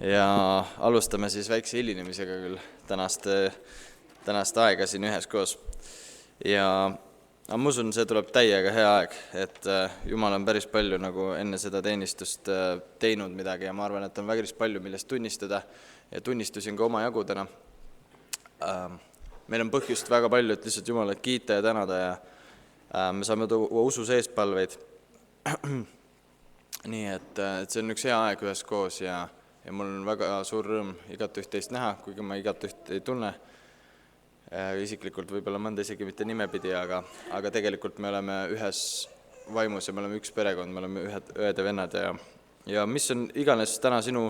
Ja alustame siis väikse hilinemisega küll tänast aega siin üheskoos. Aga ma usun, see tuleb täiega hea aeg, et Jumal on päris palju nagu enne seda teenistust teinud midagi ja ma arvan, et on päris palju, millest tunnistada ja tunnistusin ka oma jagu täna. Meil on põhjust väga palju, et lihtsalt Jumalat kiita ja tänada ja me saame tuua usu seespalveid. Nii et see on üks hea aeg üheskoos ja mul on väga suur rõõm igat üht teist näha, kuigi ma igat üht ei tunne. Isiklikult võib-olla mõnda isegi mitte nimepidi, aga tegelikult me oleme ühes vaimus ja me oleme üks perekond, me oleme õed ja vennad ja mis on iganes täna sinu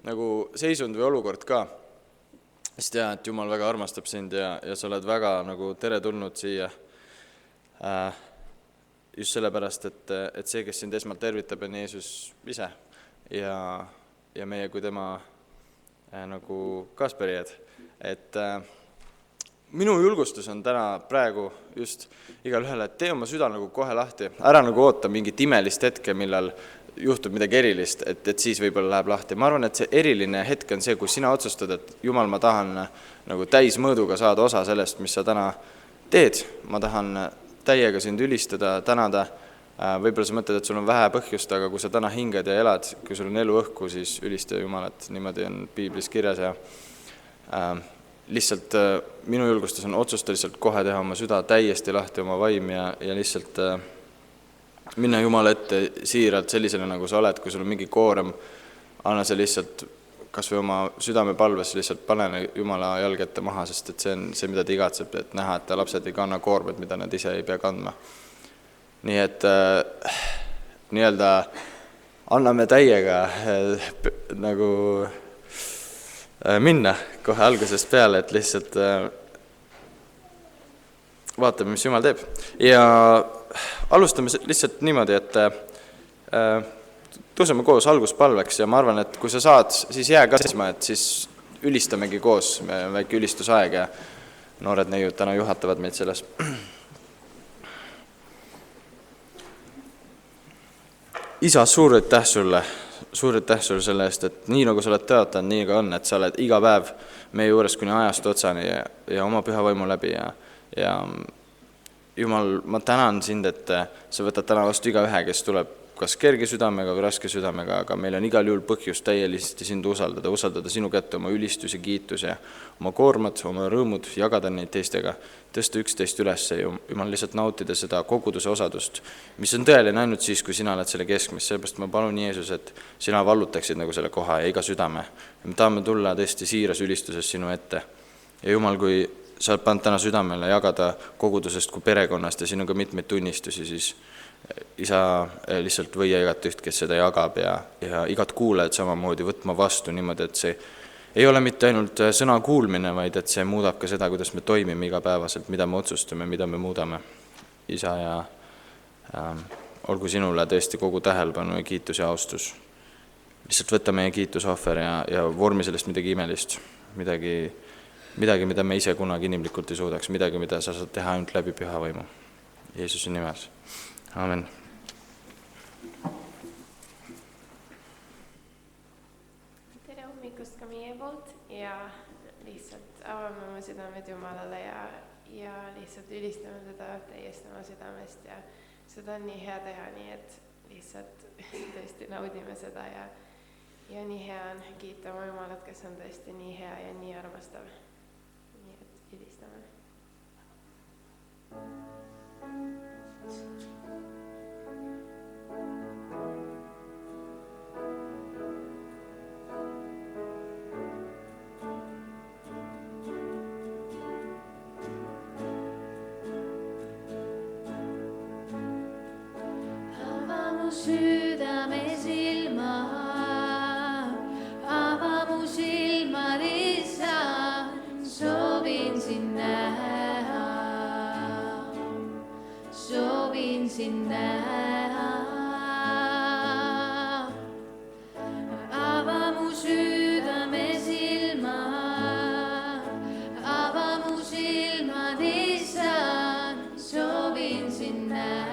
nagu seisund või olukord ka, siis tea, et Jumal väga armastab sind ja sa oled väga nagu teretulnud siia. Just sellepärast, et see, kes sind esmalt tervitab, on Jeesus ise ja meie kui tema nagu kaaspärijad. Et minu julgustus on täna praegu just igal ühele, et tee oma süda nagu kohe lahti. Ära nagu oota mingit imelist hetke, millal juhtub midagi erilist, et siis võib-olla läheb lahti. Ma arvan, et see eriline hetk on see, kus sina otsustad, et Jumal, ma tahan nagu täismõõduga saada osa sellest, mis sa täna teed. Ma tahan täiega sind ülistada, tänada. Võib-olla sa mõtled, et sul on vähe põhjust, aga kui sa täna hingad ja elad, kui sul on elu õhku, siis ülista Jumalat. Niimoodi on Piiblis kirjas ja lihtsalt minu julgustus on otsusta lihtsalt kohe teha oma süda täiesti lahti oma vaim ja lihtsalt minna Jumala ette siiralt sellisele, nagu sa oled, kui sul on mingi koorem, anna see lihtsalt kas või oma südame palves lihtsalt pane Jumala jalg ette maha, sest et see on see, mida ta igatseb, et näha, et ta lapsed ei kanna koormed, mida nad ise ei pea kandma. Nii et nii-öelda anname täiega nagu minna kohe algusest peale, et lihtsalt vaatame, mis Jumal teeb. Ja alustame lihtsalt niimoodi, et tõuseme koos alguspalveks ja ma arvan, et kui sa saad, siis jää ka seisma, et siis ülistamegi koos, väike ülistusaeg ja noored neiud täna juhatavad meid selles. Isa, suur aitäh sulle selle eest, et nii nagu sa oled tõotanud, nii ka on, et sa oled iga päev meie juures kuni ajast otsani ja oma püha vaimu läbi ja Jumal, ma tänan sind, et sa võtad täna vastu iga ühe, kes tuleb kas kerge südamega või raske südamega, aga meil on igal juhul põhjus täieliselt sind usaldada sinu kätte oma ülistus ja kiitus ja oma koormad, oma rõõmud, jagada neid teistega, tõsta üksteist üles ja Jumal lihtsalt nautida seda koguduse osadust, mis on tõeline ainult siis, kui sina oled selle keskmis. Sellepärast ma palun Jeesus, et sina vallutaksid nagu selle koha ja iga südame. Ja me tahame tulla tõesti siiras ülistuses sinu ette. Ja Jumal, kui sa oled pannud täna südamele jagada kogudusest kui perekonnast ja siin on ka mitmeid tunnistusi, siis isa lihtsalt võia igat üht, kes seda jagab ja igat kuulajad samamoodi võtma vastu niimoodi, et see ei ole mitte ainult sõna kuulmine, vaid et see muudab ka seda, kuidas me toimime igapäevaselt, mida me otsustame, mida me muudame. Isa ja olgu sinule tõesti kogu tähelepanu ja kiitus ja austus. Lihtsalt võta meie kiitusohver ja vormi sellest midagi imelist, midagi, mida me ise kunagi inimlikult ei suudaks, midagi, mida sa saad teha ainult läbi püha vaimu. Jeesuse nimes. Amen. Tere hommikust ka meie poolt ja lihtsalt avame oma südamed Jumalale ja lihtsalt ülistame teda täiesti oma südamest ja seda on nii hea teha, nii et lihtsalt tõesti naudime seda ja nii hea on kiita oma Jumalat, kes on tõesti nii hea ja nii armastav. Nii et ülistame. Südame silma, ava mu silmad, isa, soovin sind näha, soovin sind näha. Ava mu südame silma, ava mu silmad, isa, soovin sind näha.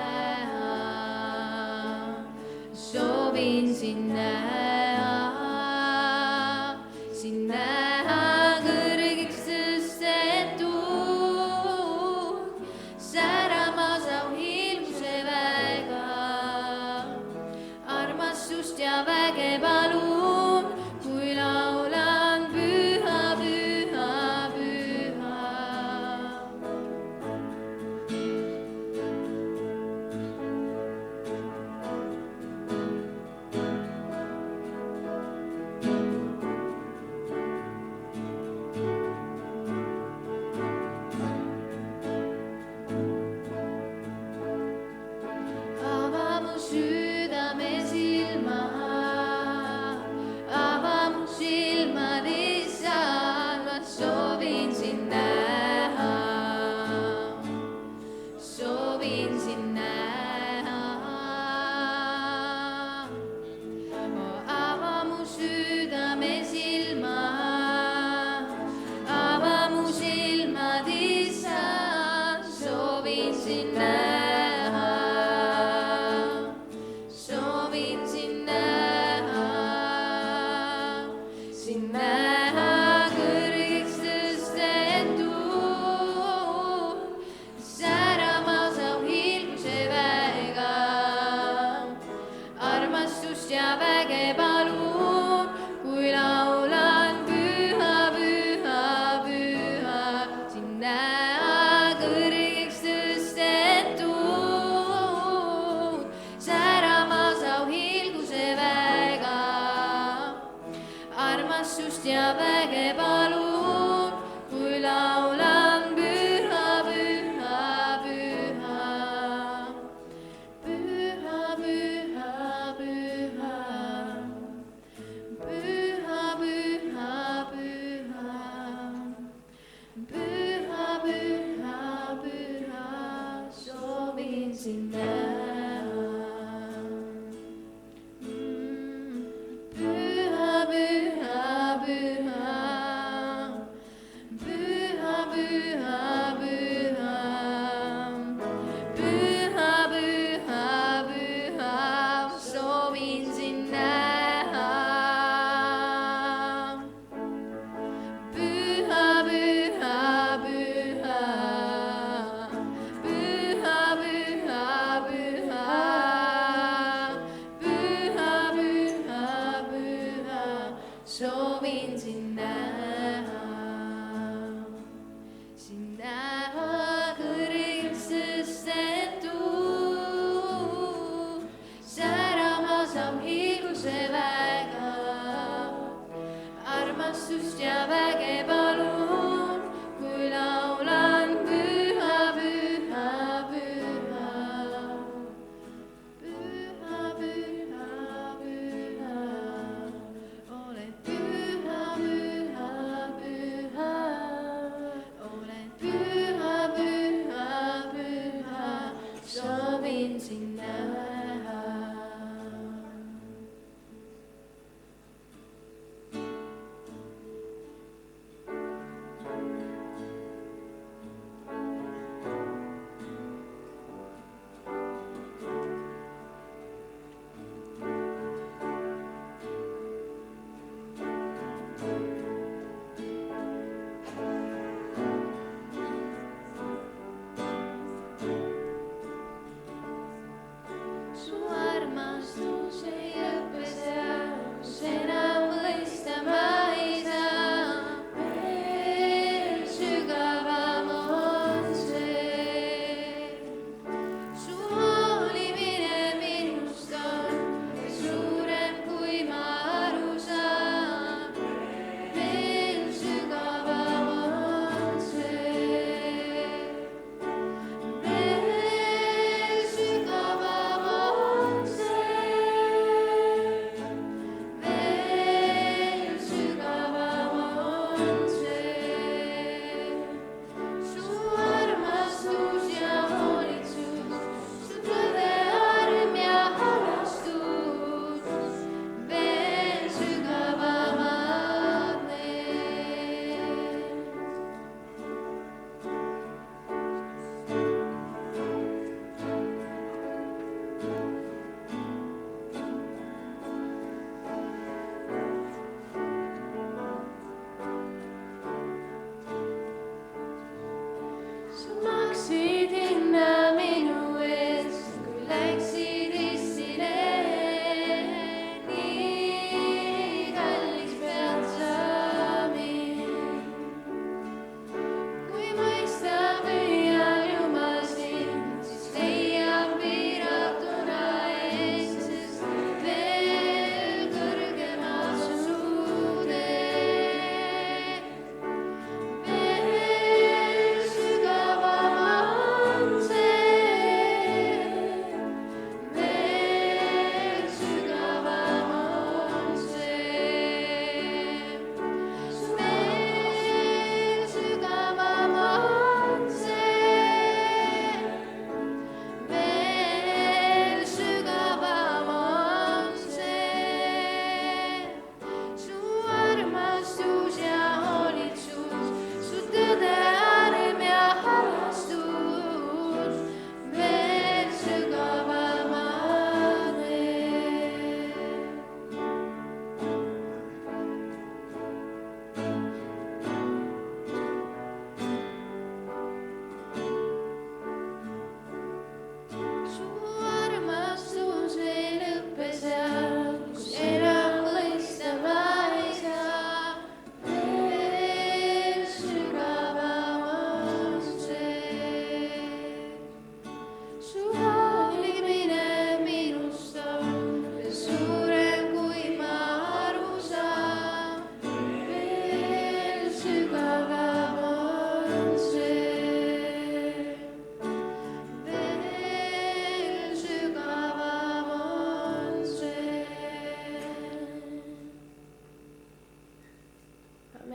Soovin sind näha. sind näha kõrgeks tõstetud, särama sau hiilguse väega. Armastust ja väge palun, kui laulan püha, püha, püha, sind näha kõrgeks tõstetud, särama sau hiilguse väega. Armastust ja väge palun, kui laulan püha, püha, püha. Püha, püha, püha. Püha, püha, püha. Püha, püha, püha. Soovin sind näha. Püha, püha, püha. Püha, püha, püha. Püha, püha, püha. Soovin sind näha. Püha, püha, püha. Püha, püha, püha. Püha, püha, püha. Soovin sind näha. Sind näha kõrgeks tõstetud, särama sau hiilguse väega. Armastust ja väge palun, kui laulan püha, püha, püha. Püha, püha, püha. Oled püha, püha, püha. Oled püha, püha, püha. Soovin sind näha.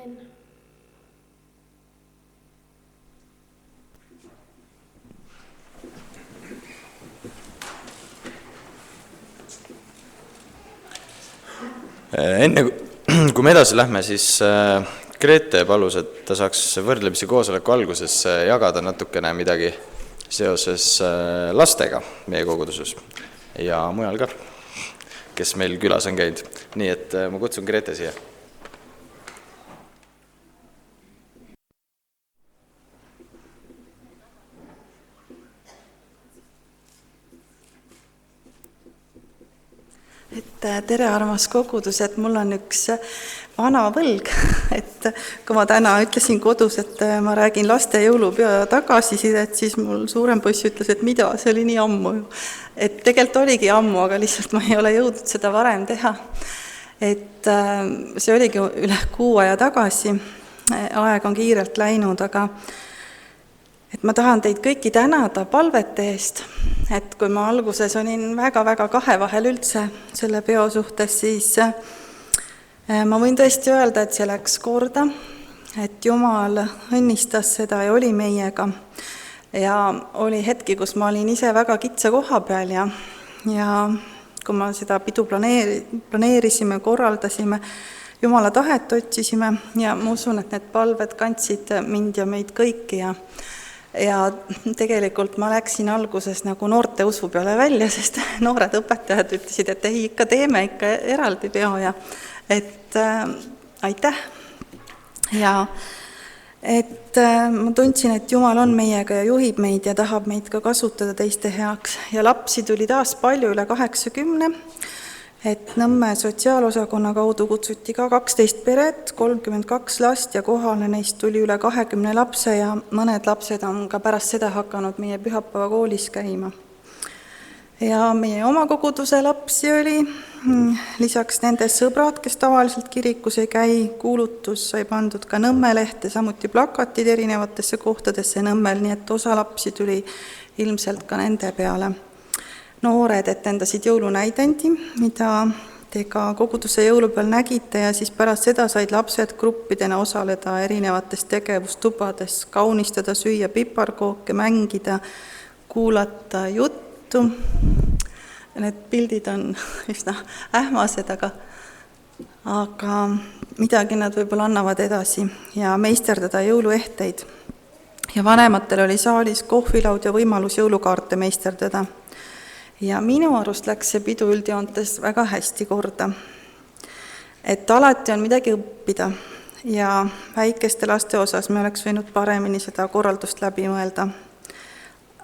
aamen. Enne kui me edasi lähme, siis Grete palus, et ta saaks võrdlemisi koosoleku alguses jagada natukene midagi seoses lastega meie koguduses ja mujal ka, kes meil külas on käinud. Nii et ma kutsun Grete siia. Tere, armas kogudus, et mul on üks vana võlg, et kui ma täna ütlesin kodus, et ma räägin laste jõulupeo tagasisidet, siis mul suurem poiss ütles, et mida, see oli nii ammu ju. Et tegelikult oligi ammu, aga lihtsalt ma ei ole jõudnud seda varem teha. Et see oligi üle 6 kuu aja tagasi, aeg on kiirelt läinud, aga et ma tahan teid kõiki tänada palvete eest, et kui ma alguses olin väga-väga kahe vahel üldse selle peo suhtes, siis ma võin tõesti öelda, et see läks korda, et Jumal õnnistas seda ja oli meiega. Ja oli hetki, kus ma olin ise väga kitsa koha peal ja kui ma seda pidu planeerisime, korraldasime, Jumala tahet otsisime ja ma usun, et need palved kandsid mind ja meid kõiki ja tegelikult ma läksin alguses nagu noorte usu peale välja, sest noored õpetajad ütlesid, et ei, ikka teeme ikka eraldi peo ja et aitäh. Ja et ma tundsin, et Jumal on meiega ja juhib meid ja tahab meid ka kasutada teiste heaks. Ja lapsi tuli taas palju, üle 80, et Nõmme sotsiaalosakonna kaudu kutsuti ka 12 peret, 32 last ja kohale neist tuli üle 20 lapse ja mõned lapsed on ka pärast seda hakanud meie pühapäevakoolis käima. Ja meie oma koguduse lapsi oli, lisaks nende sõbrad, kes tavaliselt kirikus ei käi, kuulutus sai pandud ka Nõmme lehte, samuti plakatid erinevatesse kohtadesse Nõmmel, nii et osa lapsi tuli ilmselt ka nende peale. Noored etendasid jõulunäidendi, mida te ka koguduse jõulupeal nägite ja siis pärast seda said lapsed gruppidena osaleda erinevates tegevustubades, kaunistada, süüa piparkooke, mängida, kuulata juttu. Need pildid on üsna ähmased, aga midagi nad võib-olla annavad edasi ja meisterdada jõuluehteid. Ja vanematel oli saalis kohvilaud ja võimalus jõulukaarte meisterdada. Ja minu arust läks see pidu üldjoontes väga hästi korda. Et alati on midagi õppida ja väikeste laste osas me oleks võinud paremini seda korraldust läbi mõelda.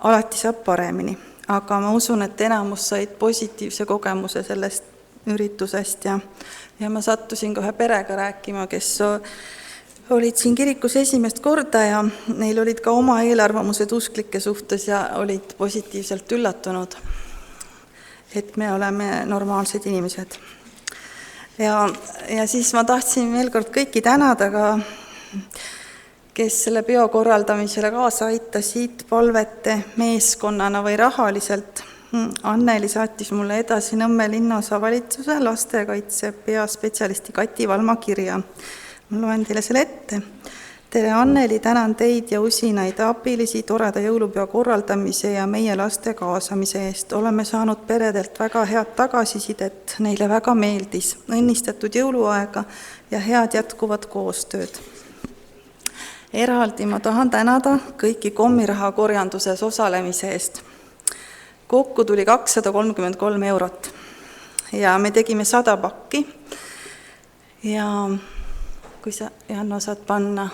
Alati saab paremini, aga ma usun, et enamus said positiivse kogemuse sellest üritusest ja ma sattusin kohe perega rääkima, kes olid siin kirikus esimest korda ja neil olid ka oma eelarvamused usklike suhtes ja olid positiivselt üllatunud, et me oleme normaalsed inimesed. Ja siis ma tahtsin veel kord kõiki tänada ka, kes selle peo korraldamisele kaasa aitasid palvete meeskonnana või rahaliselt. Anneli saatis mulle edasi Nõmme linnaosa valitsuse lastekaitse peaspetsialisti Kati Valma kirja. Ma loen teile selle ette. Tere Anneli, tänan teid ja usinaid abilisi toreda jõulupeo korraldamise ja meie laste kaasamise eest. Oleme saanud peredelt väga head tagasisidet, neile väga meeldis, õnnistatud jõuluaega ja head jätkuvat koostööd. Eraldi ma tahan tänada kõiki kommiraha korjanduses osalemise eest. Kokku tuli 233 eurot ja me tegime 100 pakki ja kui sa, Janno, saad panna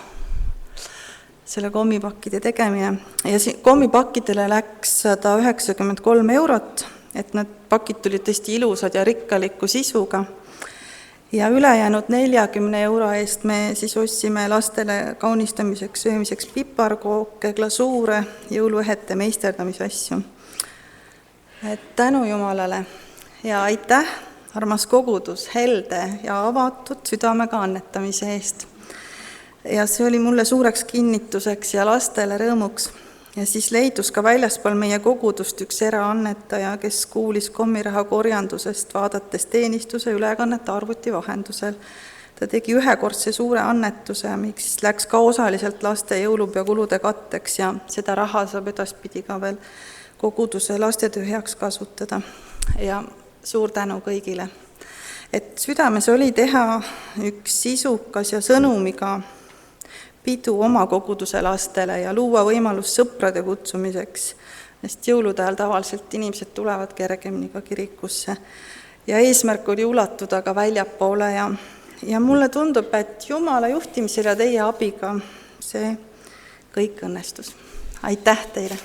selle kommipakkide tegemine. Ja kommipakkidele läks 193 eurot, et need pakid tulid tõesti ilusad ja rikkaliku sisuga. Ja ülejäänud 40 euro eest me siis ostsime lastele kaunistamiseks, söömiseks piparkooke, glasuure, jõuluehete meisterdamise asju. Et tänu Jumalale ja aitäh, armas kogudus, helde ja avatud südamega annetamise eest. Ja see oli mulle suureks kinnituseks ja lastele rõõmuks. Ja siis leidus ka väljaspool meie kogudust üks eraannetaja, kes kuulis kommiraha korjandusest, vaadates teenistuse ülekannet arvuti vahendusel. ta tegi ühekordse suure annetuse, mis läks ka osaliselt laste jõulupea kulude katteks ja seda raha saab edaspidi ka veel koguduse lastetöö heaks kasutada. Ja suur tänu kõigile. Et südames oli teha üks sisukas ja sõnumiga pidu oma koguduse lastele ja luua võimalus sõprade kutsumiseks, sest jõulude ajal tavaliselt inimesed tulevad kergemini ka kirikusse. Ja eesmärk oli ulatuda ka väljapoole ja mulle tundub, et Jumala juhtimisel ja teie abiga see kõik õnnestus. Aitäh teile!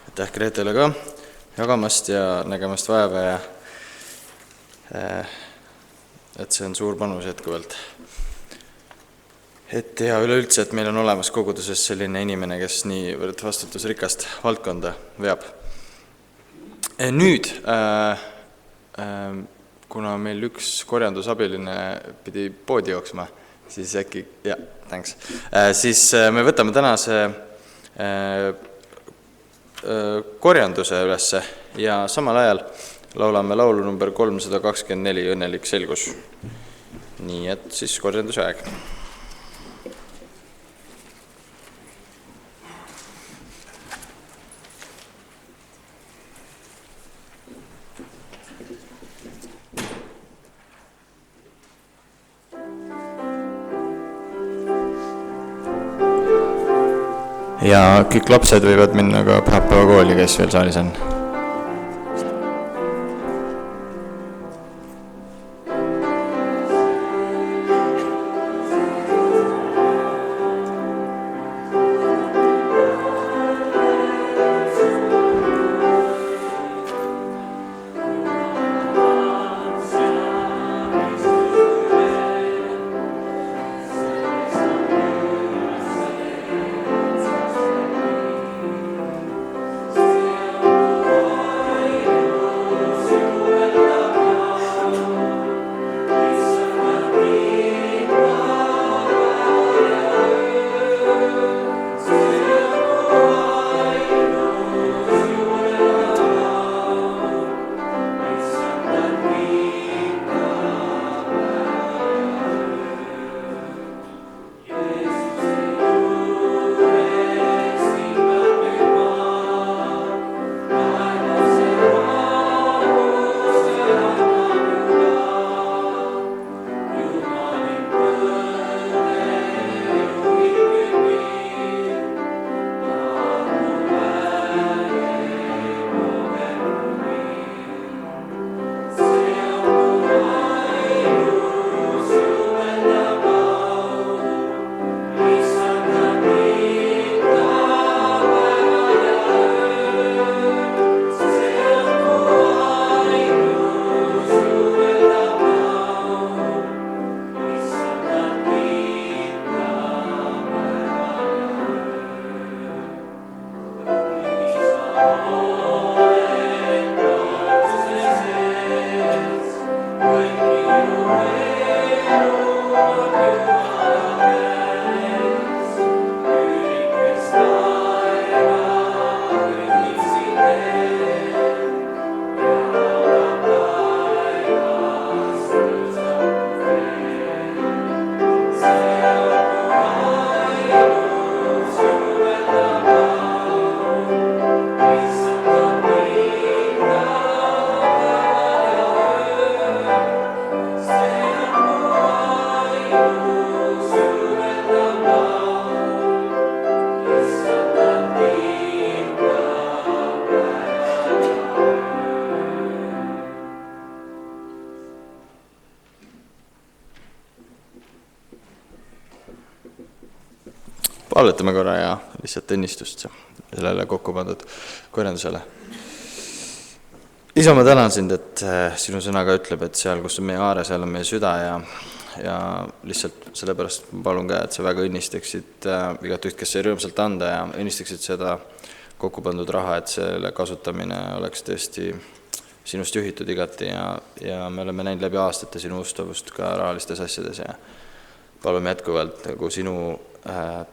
Aitäh Gretele ka jagamast ja nägemast vaeva ja et see on suur panus jätkuvalt. Et ja üleüldse, et meil on olemas koguduses selline inimene, kes nii vastutusrikast valdkonda veab. Nüüd, kuna meil üks korjandusabiline pidi poodi jooksma, siis äkki, siis me võtame tänase korjanduse ülesse ja samal ajal laulame laulu number 324 Õnnelik selgus. Nii et siis korjanduse aeg. Ja kõik lapsed võivad minna ka pühapäeva kooli, kes veel saalis on. Palvetame korra ja lihtsalt õnnistust sellele kokku pandud korjandusele. Isa, ma tänan sind, et sinu sõnaga ütleb, et seal, kus on meie aare, seal on meie süda ja lihtsalt sellepärast ma palun ka, et sa väga õnnistaksid igat üht, kes sai rõõmsalt anda ja õnnistaksid seda kokku pandud raha, et selle kasutamine oleks tõesti sinust juhitud igati ja me oleme näinud läbi aastate sinu ustavust ka rahalistes asjades ja palume jätkuvalt nagu sinu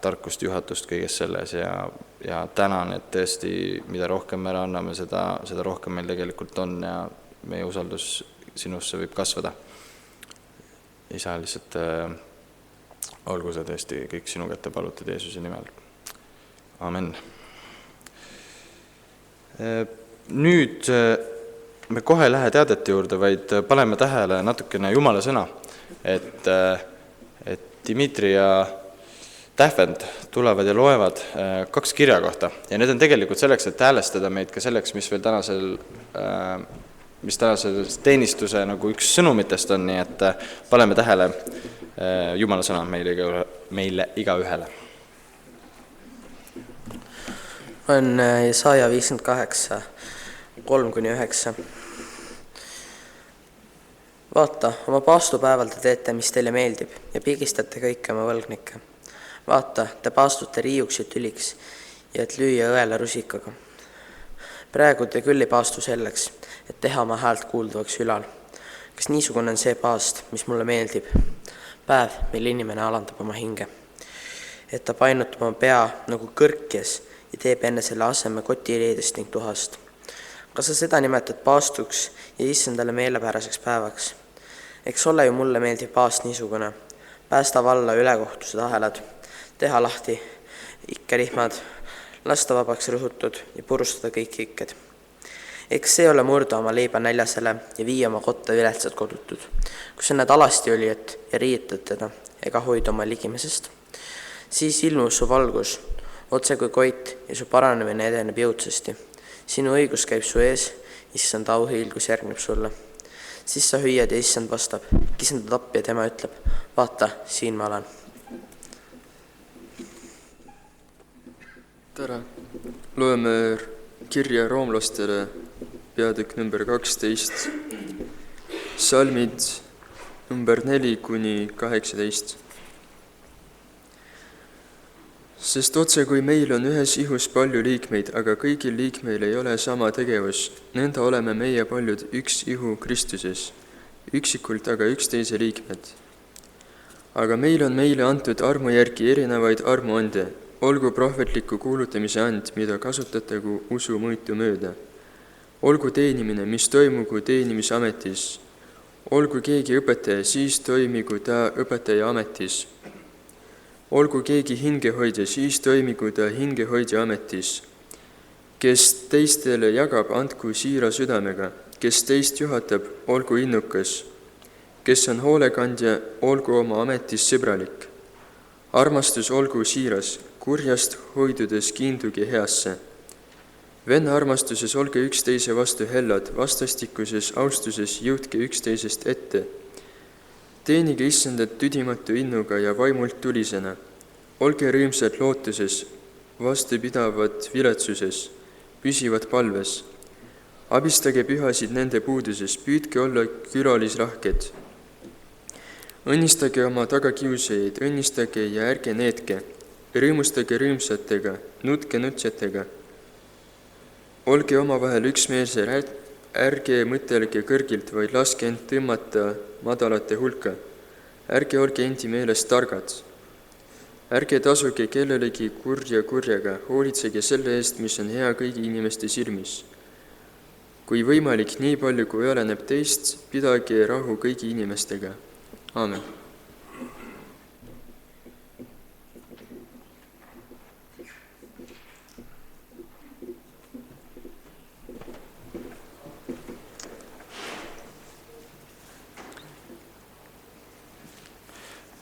tarkust, juhatust kõiges selles ja tänan, et tõesti, mida rohkem me anname, seda rohkem meil tegelikult on ja meie usaldus sinusse võib kasvada. Isa, lihtsalt olgu see tõesti kõik sinu kätte palutud Jeesuse nimel. Amen. Nüüd me kohe ei lähe teadete juurde, vaid paneme tähele natukene Jumala sõna, et Dmitri ja Tähvend tulevad ja loevad 2 kirja kohta ja need on tegelikult selleks, et häälestada meid ka selleks, mis veel tänasel teenistuse nagu üks sõnumitest on, nii et paneme tähele Jumala sõna meile igaühele. On Jesaja 58, 3-9. Vaata, oma paastupäeval te teete, mis teile meeldib ja pigistate kõiki oma võlgnikke. Vaata, te paastute riiuks ja tüliks ja et lüüa õele rusikaga. Praegu te küll ei paastu selleks, et teha oma häält kuuldavaks ülal. Kas niisugune on see paast, mis mulle meeldib? Päev, mil inimene alandab oma hinge. Et ta painutab oma pea nagu kõrkjes ja teeb enne selle aseme kotireedest ning tuhast. Kas sa seda nimetad paastuks ja issandale meelepäraseks päevaks? Eks ole ju mulle meeldib paast niisugune. Päästa valla ülekohtused ahelad, teha lahti ikkerihmad, lasta vabaks rõhutud ja purustada kõik ikked. Eks see ole murda oma leiba näljasele ja viia oma kotta viletsad kodutud, kus sa näed alasti olijat ja riitad teda ega hoida oma ligimisest. Siis ilmus su valgus, otse kui koit ja su paranemine edeneb jõudsasti. Sinu õigus käib su ees, issand auhiilgus järgneb sulle. Siis sa hüüad ja issand vastab, kisendad appi ja tema ütleb, vaata, siin ma olen. Tere! Loeme kirja roomlastele, peatükk number 12, salmid number 4-18. Sest otse kui meil on ühes ihus palju liikmeid, aga kõigil liikmeil ei ole sama tegevus, nõnda oleme meie paljud üks ihu Kristuses, üksikult aga üksteise liikmed. Aga meil on meile antud armu järgi erinevaid armuande, olgu prohvetliku kuulutamise and, mida kasutatagu usu mõõtu mööda. Olgu teenimine, mis toimugu teenimisametis. Olgu keegi õpetaja, siis toimigu ta õpetaja ametis. Olgu keegi hingehoidja, siis toimigu ta hingehoidja ametis. Kes teistele jagab, andku siira südamega. Kes teist juhatab, olgu innukas. Kes on hoolekandja, olgu oma ametis sõbralik. Armastus olgu siiras, kurjast hoidudes kiinduge heasse. Venna armastuses olge üksteise vastu hellad, vastastikuses austuses jõudke üksteisest ette. Teenige issandat tüdimatu innuga ja vaimult tulisena. Olge rõõmsad lootuses, vastupidavad viletsuses, püsivad palves. Abistage pühasid nende puuduses, püüdke olla külalisrahked. Õnnistage oma tagakiusajaid, õnnistage ja ärge neetke. Rõõmustage rõõmsatega, nutke nutsjatega. Olge omavahel üksmeelsed, ärge mõtelge kõrgilt, vaid laske end tõmmata madalate hulka. Ärge olge endi meelest targad. Ärge tasuge kellelegi kurja kurjaga, hoolitsege selle eest, mis on hea kõigi inimeste silmis. Kui võimalik, nii palju kui oleneb teist, pidage rahu kõigi inimestega. Aamen.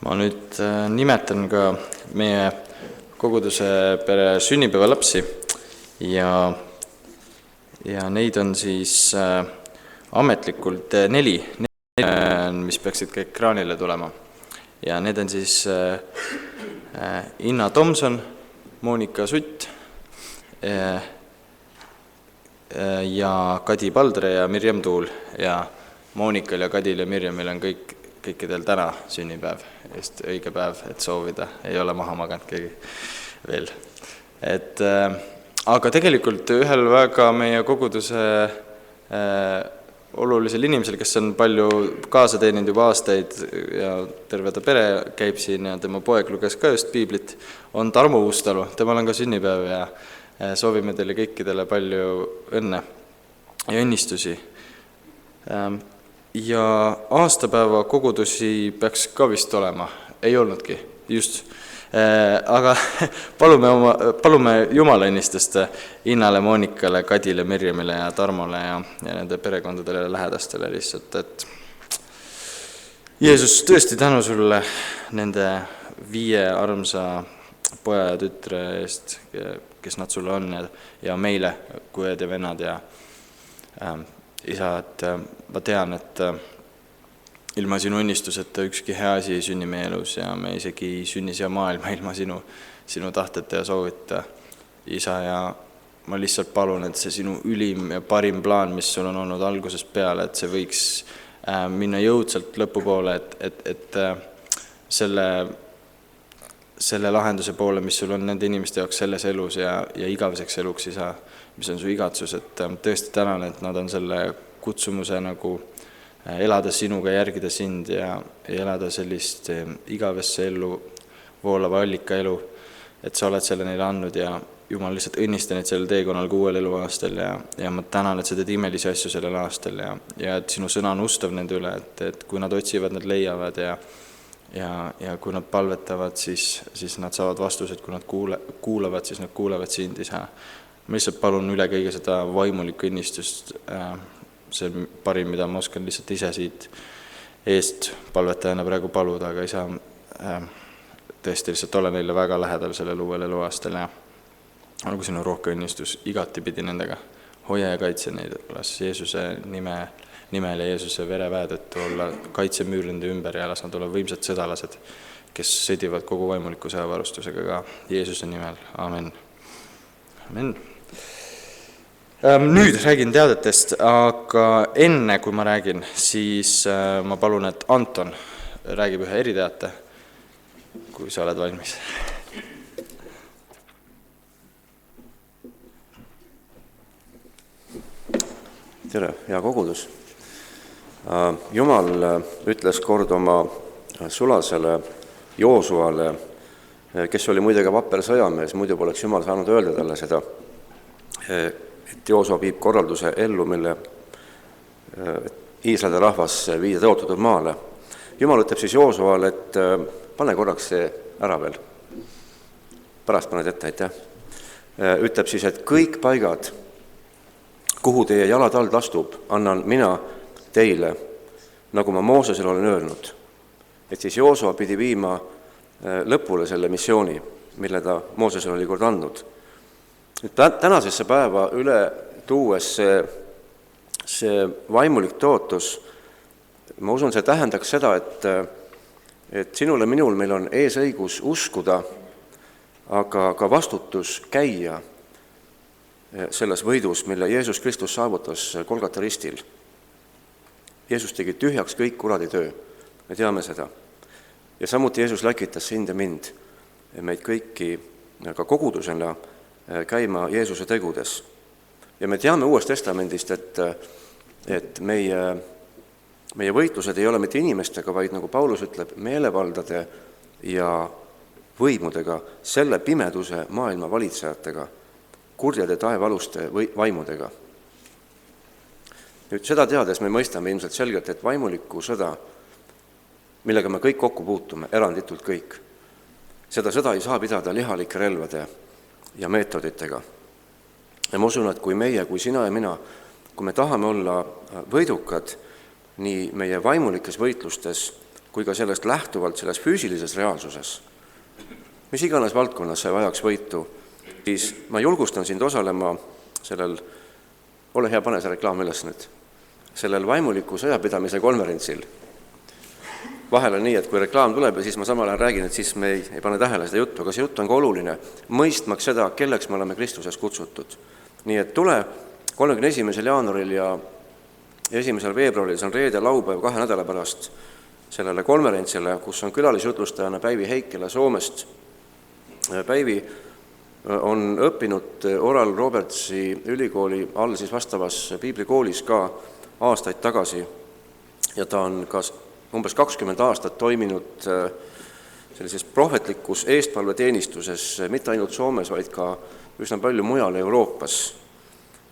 Ma nüüd nimetan ka meie koguduse pere sünnipäevalapsi ja neid on siis ametlikult 4, mis peaksid ka ekraanile tulema. Ja need on siis Inna Tomson, Monika Sutt ja Kadi Paldre ja Mirjam Tuul. Ja Monikal ja Kadil ja Mirjamil on kõikidel täna sünnipäev, just õige päev, et soovida, ei ole maha maganud keegi veel. Aga tegelikult ühel väga meie koguduse olulisel inimesel, kes on palju kaasa teeninud juba aastaid ja terve ta pere käib siin ja tema poeg luges ka just piiblit, on Tarmo Uustalu. Temal on ka sünnipäev ja soovime teile kõikidele palju õnne ja õnnistusi. Ja aastapäeva kogudusi peaks ka vist olema, ei olnudki, just. Aga palume Jumala õnnistust Innale, Moonikale, Kadile, Mirjamile ja Tarmole ja nende perekondadele ja lähedastele lihtsalt, et Jeesus, tõesti tänu sulle nende 5 armsa poja ja tütre eest, kes nad sulle on ja meile, kui õed ja vennad ja isa, et ma tean, et ilma sinu õnnistuseta ükski hea asi ei sünni meie elus ja me isegi ei sünni siia maailma ilma sinu tahteta ja soovita, isa, ja ma lihtsalt palun, et see sinu ülim ja parim plaan, mis sul on olnud algusest peale, et see võiks minna jõudsalt lõpupoole, et selle lahenduse poole, mis sul on nende inimeste jaoks selles elus ja igaveseks eluks, isa, mis on su igatsus, et tõesti tänan, et nad on selle kutsumuse nagu elada sinuga, järgida sind ja elada sellist igavesse ellu voolava allika elu, et sa oled selle neile andnud ja Jumal, lihtsalt õnnistan, et sellel teekonnal 6 eluaastal ja ma tänan, et sa teed imelisi asju sellel aastal ja et sinu sõna on ustav nende üle, et kui nad otsivad, nad leiavad ja kui nad palvetavad, siis nad saavad vastused, kui nad kuulavad, siis nad kuulevad sind, isa. Ma lihtsalt palun üle kõige seda vaimulikku õnnistust, see on parim, mida ma oskan lihtsalt ise siit eest palvetajana praegu paluda, aga isa, tõesti lihtsalt ole neile väga lähedal sellel uuel eluaastal ja olgu sinu rohke õnnistus igatipidi nendega. Hoia ja kaitse neid, las Jeesuse nimel ja Jeesuse vereväedettu olla kaitsemüür nende ümber ja las nad olla võimsad sõdalased, kes sõdivad kogu vaimuliku sõjavarustusega ka Jeesuse nimel. Amen. Amen. Nüüd räägin teadetest, aga enne kui ma räägin, siis ma palun, et Anton räägib ühe eriteate, kui sa oled valmis. Tere, hea kogudus. Jumal ütles kord oma sulasele Joosuale, kes oli muidega vapper sõjamees, muidu poleks Jumal saanud öelda talle seda, et Joosua viib korralduse ellu, mille Iisraeli rahvas viia tõotatud maale. Jumal ütleb siis Joosuale, et pane korraks see ära veel. Pärast paned ette, aitäh. Ütleb siis, et kõik paigad, kuhu teie jalatald astub, annan mina teile, nagu ma Moosesele olen öelnud. Et siis Joosua pidi viima lõpule selle missiooni, mille ta Moosesele oli kord andnud. Tänasesse päeva üle tuues see vaimulik tõotus, ma usun, see tähendaks seda, et sinul ja minul meil on eesõigus uskuda, aga ka vastutus käia selles võidus, mille Jeesus Kristus saavutas Golgata ristil. Jeesus tegi tühjaks kõik kuradi töö, me teame seda. Ja samuti Jeesus läkitas sind ja mind, meid kõiki ka kogudusena käima Jeesuse tegudes. Ja me teame Uuest Testamendist, et meie võitlused ei ole mitte inimestega, vaid nagu Paulus ütleb, meelevaldade ja võimudega, selle pimeduse maailma valitsejatega, kurjade taevaluste vaimudega. Nüüd seda teades me mõistame ilmselt selgelt, et vaimulikku sõda, millega me kõik kokku puutume, eranditult kõik, seda sõda ei saa pidada lihalike relvade ja meetoditega. Ja ma usun, et kui meie, kui sina ja mina, kui me tahame olla võidukad nii meie vaimulikes võitlustes, kui ka sellest lähtuvalt selles füüsilises reaalsuses, mis iganes valdkonnas sa vajaks võitu, siis ma julgustan sind osalema sellel, ole hea, pane see reklaam üles nüüd, sellel vaimuliku sõjapidamise konverentsil. Vahel on nii, et kui reklaam tuleb ja siis ma samal ajal räägin, et siis me ei pane tähele seda juttu, aga see jutt on ka oluline, mõistmaks seda, kelleks me oleme Kristuses kutsutud. Nii et tule 31. jaanuaril ja 1. veebruaril, see on reede, laupäev 2 nädala pärast sellele konverentsile, kus on külalisjutlustajana Päivi Heikkila Soomest. Päivi on õppinud Oral Robertsi ülikooli all siis vastavas piiblikoolis ka aastaid tagasi ja ta on ka umbes 20 aastat toiminud sellises prohvetlikus eestpalveteenistuses, mitte ainult Soomes, vaid ka üsna palju mujal Euroopas.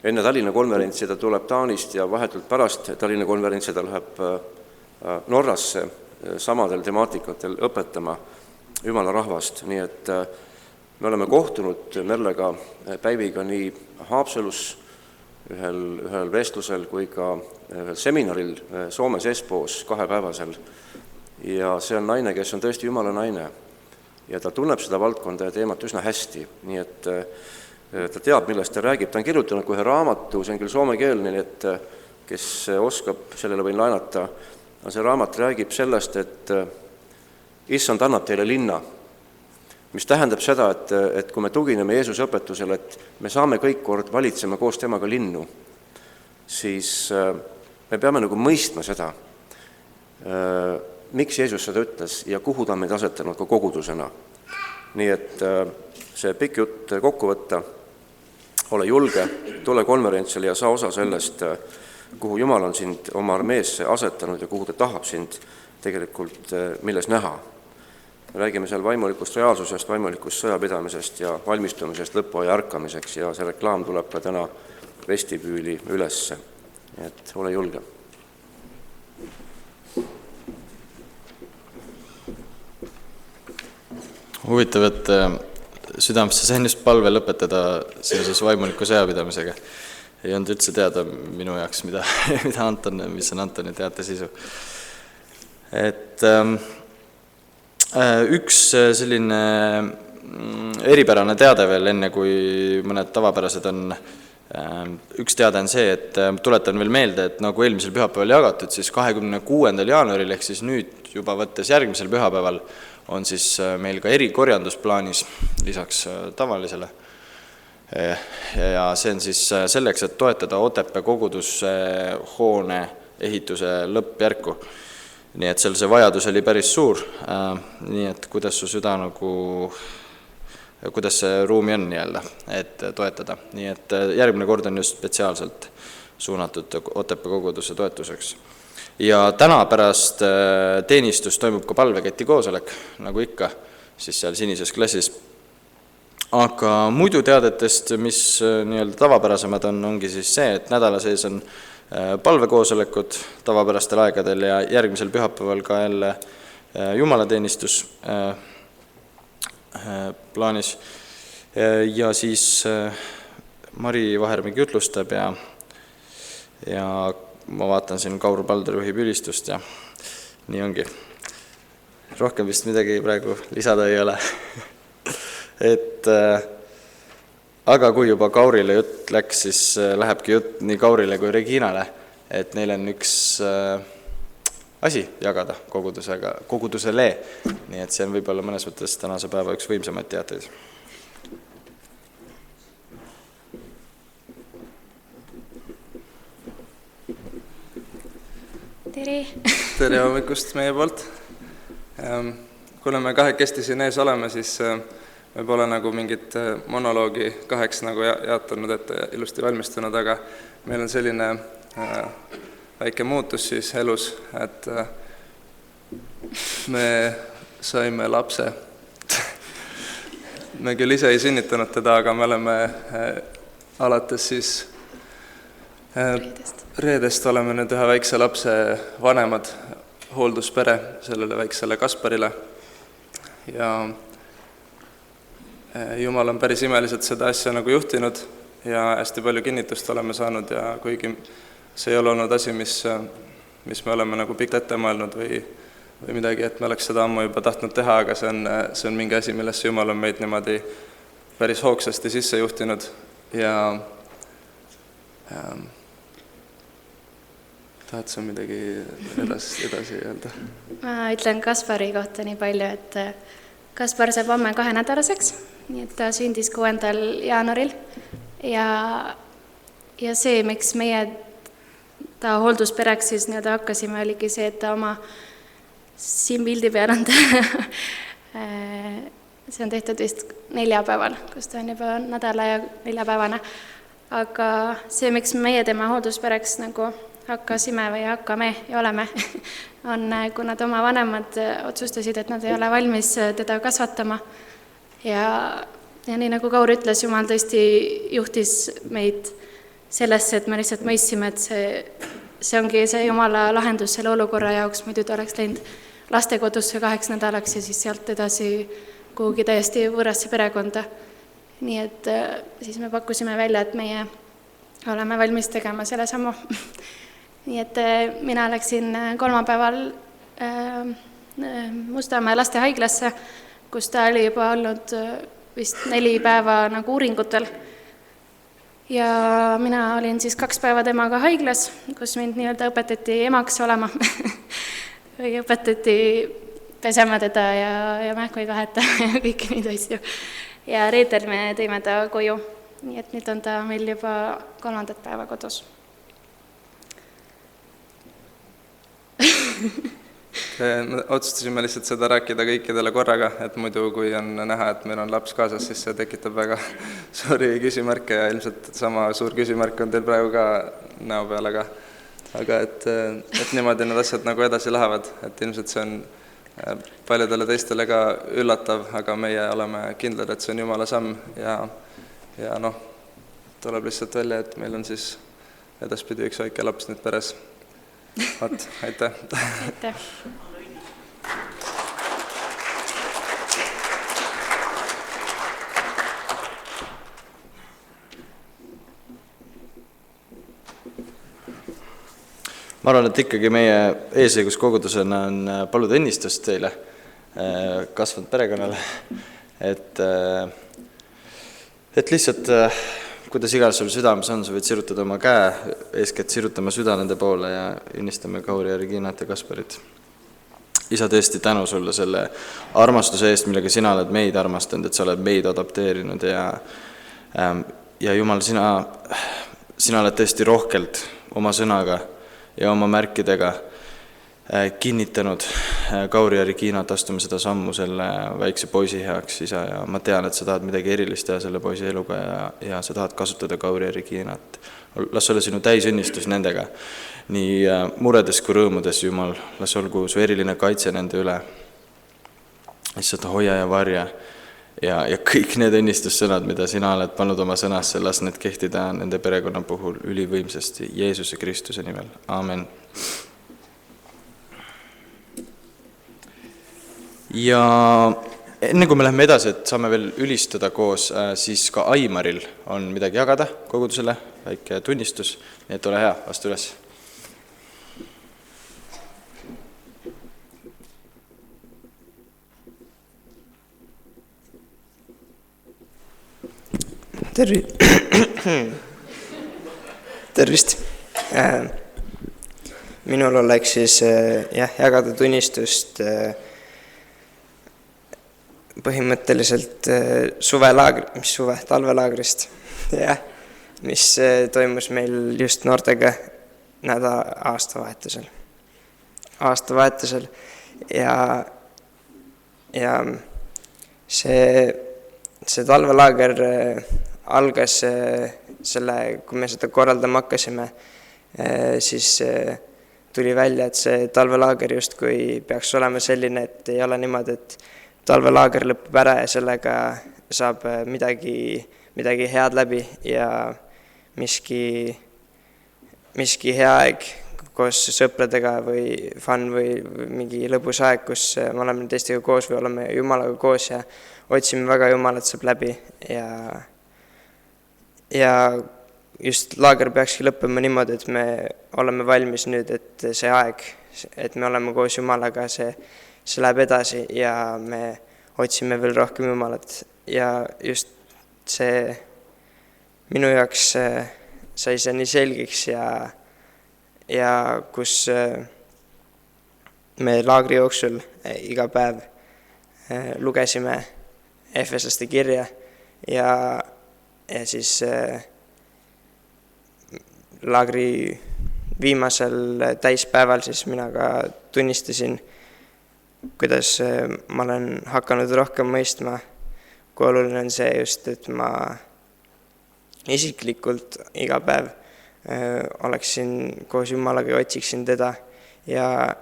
Enne Tallinna konverentsi ta tuleb Taanist ja vahetult pärast Tallinna konverentsi ta läheb Norrasse samadel temaatikatel õpetama Jumala rahvast. Nii et me oleme kohtunud Merlega Päiviga nii Haapsalus ühel vestlusel kui ka ühel seminaril Soomes Espoos 2-päevasel. Ja see on naine, kes on tõesti Jumala naine ja ta tunneb seda valdkonda ja teemat üsna hästi, nii et ta teab, millest ta räägib. Ta on kirjutanud ühe raamatu, see on küll soomekeelne, nii et kes oskab, sellele võin laenata. See raamat räägib sellest, et Issand annab teile linna, mis tähendab seda, et kui me tugineme Jeesuse õpetusele, et me saame kõik kord valitsema koos temaga linnu, siis me peame nagu mõistma seda, miks Jeesus seda ütles ja kuhu ta on meid asetanud ka kogudusena. Nii et see pikk jutt kokku võtta, ole julge, tule konverentsile ja saa osa sellest, kuhu Jumal on sind oma armeesse asetanud ja kuhu ta tahab sind tegelikult milles näha. Me räägime seal vaimulikust reaalsusest, vaimulikust sõjapidamisest ja valmistumisest lõpuaja ärkamiseks ja see reklaam tuleb ka täna vestibüüli ülesse. Et ole julge. Huvitav, et südamesse sain just palve lõpetada seoses vaimuliku sõjapidamisega. Ei olnud üldse teada minu jaoks, mis on Antoni teate sisu. Et üks selline eripärane teade veel enne, kui mõned tavapärased on. Üks teade on see, et tuletan veel meelde, et nagu eelmisel pühapäeval jagatud, siis 26. jaanuaril ehk siis nüüd juba võttes järgmisel pühapäeval on siis meil ka erikorjandusplaanis lisaks tavalisele. Ja see on siis selleks, et toetada Otepää koguduse hoone ehituse lõppjärku. Nii et seal see vajadus oli päris suur, nii et kuidas su süda kuidas see ruumi on jälle, et toetada. Nii et järgmine kord on just spetsiaalselt suunatud Otepää koguduse toetuseks. Ja täna pärast teenistus toimub ka palveketi koosolek, nagu ikka, siis seal sinises klassis. Aga muidu teadetest, mis nii-öelda tavapärasemad ongi siis see, et nädala sees on palvekoosolekud tavapärastel aegadel ja järgmisel pühapäeval ka jälle jumalateenistus plaanis. Ja siis Mari Vahermägi jutlustab ja ma vaatan siin Kaur Palder juhib ülistust ja nii ongi. Rohkem vist midagi praegu lisada ei ole. Aga kui juba Kaurile jutt läks, siis lähebki jutt nii Kaurile kui Reginale, et neil on üks asi jagada kogudusele. Nii et see on võib-olla mõnes mõttes tänase päeva üks võimsamaid teateid. Tere hommikust meie poolt. Kuna me kahekesti siin ees oleme, siis me pole nagu mingit monoloogi kaheks nagu jaotanud, et ilusti valmistunud, aga meil on selline väike muutus siis elus, et me saime lapse. Me küll ise ei sünnitanud teda, aga me oleme alates siis reedest oleme nüüd ühe väikse lapse vanemad, hoolduspere sellele väiksele Kasparile. Ja Jumal on päris imeliselt seda asja nagu juhtinud ja hästi palju kinnitust oleme saanud ja kuigi see ei ole olnud asi, mis me oleme nagu pikalt ette mõelnud või midagi, et me oleks seda ammu juba tahtnud teha, aga see on mingi asi, millesse Jumal on meid niimoodi päris hoogsasti sisse juhtinud ja tahad sa midagi edasi öelda? Ma ütlen Kaspari kohta nii palju, et Kaspar saab homme 2-nädalaseks, nii et ta sündis 6. jaanuaril ja see, miks meie ta hoolduspereks siis nii-öelda hakkasime, oligi see, et ta oma siin pildi peal on see on tehtud vist 4 päeval, kus ta on juba nädala ja 4 päevane. Aga see, miks meie tema hoolduspereks nagu hakkasime või hakkame ja oleme, on, kui nad oma vanemad otsustasid, et nad ei ole valmis teda kasvatama. Ja nii nagu Kaur ütles, Jumal tõesti juhtis meid sellesse, et me lihtsalt mõistsime, et see ongi see Jumala lahendus selle olukorra jaoks, muidu ta oleks läinud lastekodusse 8 nädalaks ja siis sealt edasi kuhugi täiesti võõrasse perekonda. Nii et siis me pakkusime välja, et meie oleme valmis tegema selle sammu. Nii et mina läksin kolmapäeval Mustamäe lastehaiglasse, kus ta oli juba olnud vist 4 päeva nagu uuringutel. Ja mina olin siis 2 päeva temaga haiglas, kus mind nii-öelda õpetati emaks olema või õpetati pesema teda ja mähkuid vaheta ja kõiki neid asju. Ja reedel me tõime ta koju, nii et nüüd on ta meil juba 3. päeva kodus. Me otsustasime lihtsalt seda rääkida kõikidele korraga, et muidu kui on näha, et meil on laps kaasas, siis see tekitab väga suuri küsimärke ja ilmselt sama suur küsimärk on teil praegu ka näo peal, aga et niimoodi need asjad nagu edasi lähevad, et ilmselt see on paljudele teistele ka üllatav, aga meie oleme kindlad, et see on Jumala samm ja noh, tuleb lihtsalt välja, et meil on siis edaspidi üks väike laps nüüd peres. Vaat, aitäh! Aitäh! Ma arvan, et ikkagi meie eesõiguskogudusena on paluda õnnistust teile kasvanud perekonnale, et lihtsalt, kuidas iganes sul südames on, sa võid sirutada oma käe, eeskätt sirutama süda nende poole ja õnnistame Kauri ja Reginat ja Kasparit. Isa, tõesti tänu sulle selle armastuse eest, millega sina oled meid armastanud, et sa oled meid adopteerinud ja Jumal, sina oled tõesti rohkelt oma sõnaga ja oma märkidega kinnitanud Kauri ja Reginat astuma seda sammu selle väikse poisi heaks, isa, ja ma tean, et sa tahad midagi erilist teha selle poisi eluga ja sa tahad kasutada Kauri ja Reginat. Las ole sinu täisõnnistus nendega, nii muredes kui rõõmudes, Jumal, las olgu su eriline kaitse nende üle. Lihtsalt hoia ja varja ja kõik need õnnistussõnad, mida sina oled pannud oma sõnasse, las need kehtida nende perekonna puhul ülivõimsasti Jeesuse Kristuse nimel. Aamen. Ja enne kui me läheme edasi, et saame veel ülistada koos, siis ka Aimaril on midagi jagada kogudusele, väike tunnistus, nii et ole hea, vastu üles. Tervist! Minul oleks siis jagada tunnistust põhimõtteliselt talvelaagrist, mis toimus meil just noortega aastavahetusel ja see talvelaager algas kui me seda korraldama hakkasime, siis tuli välja, et see talvelaager justkui peaks olema selline, et ei ole niimoodi, et talvelaager lõpeb ära ja sellega saab midagi head läbi ja miski hea aeg koos sõpradega või fun või mingi lõbus aeg, kus me oleme teistega koos või oleme Jumalaga koos ja otsime väga Jumalat saab läbi ja just laager peakski lõppema niimoodi, et me oleme valmis nüüd, et see aeg, et me oleme koos Jumalaga, see läheb edasi ja me otsime veel rohkem Jumalat ja just see minu jaoks sai see nii selgiks ja kus me laagri jooksul iga päev lugesime Efeslaste kirja ja siis laagri viimasel täispäeval siis mina ka tunnistasin, kuidas ma olen hakanud rohkem mõistma, kui oluline on see just, et ma isiklikult iga päev oleksin koos Jumalaga ja otsiksin teda ja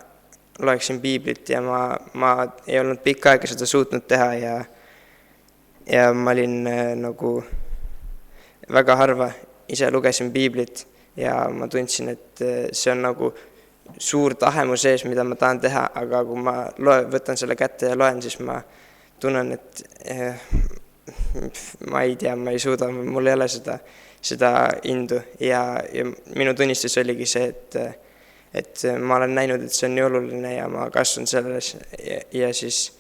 loeksin piiblit ja ma ei olnud pikka aega seda suutnud teha ja ma olin nagu väga harva ise lugesin piiblit ja ma tundsin, et see on nagu suur tahe mu sees, mida ma tahan teha, aga kui ma võtan selle kätte ja loen, siis ma tunnen, et ma ei tea, ma ei suuda, mul ei ole seda indu ja minu tunnistus oligi see, et ma olen näinud, et see on nii oluline ja ma kasvan selles ja siis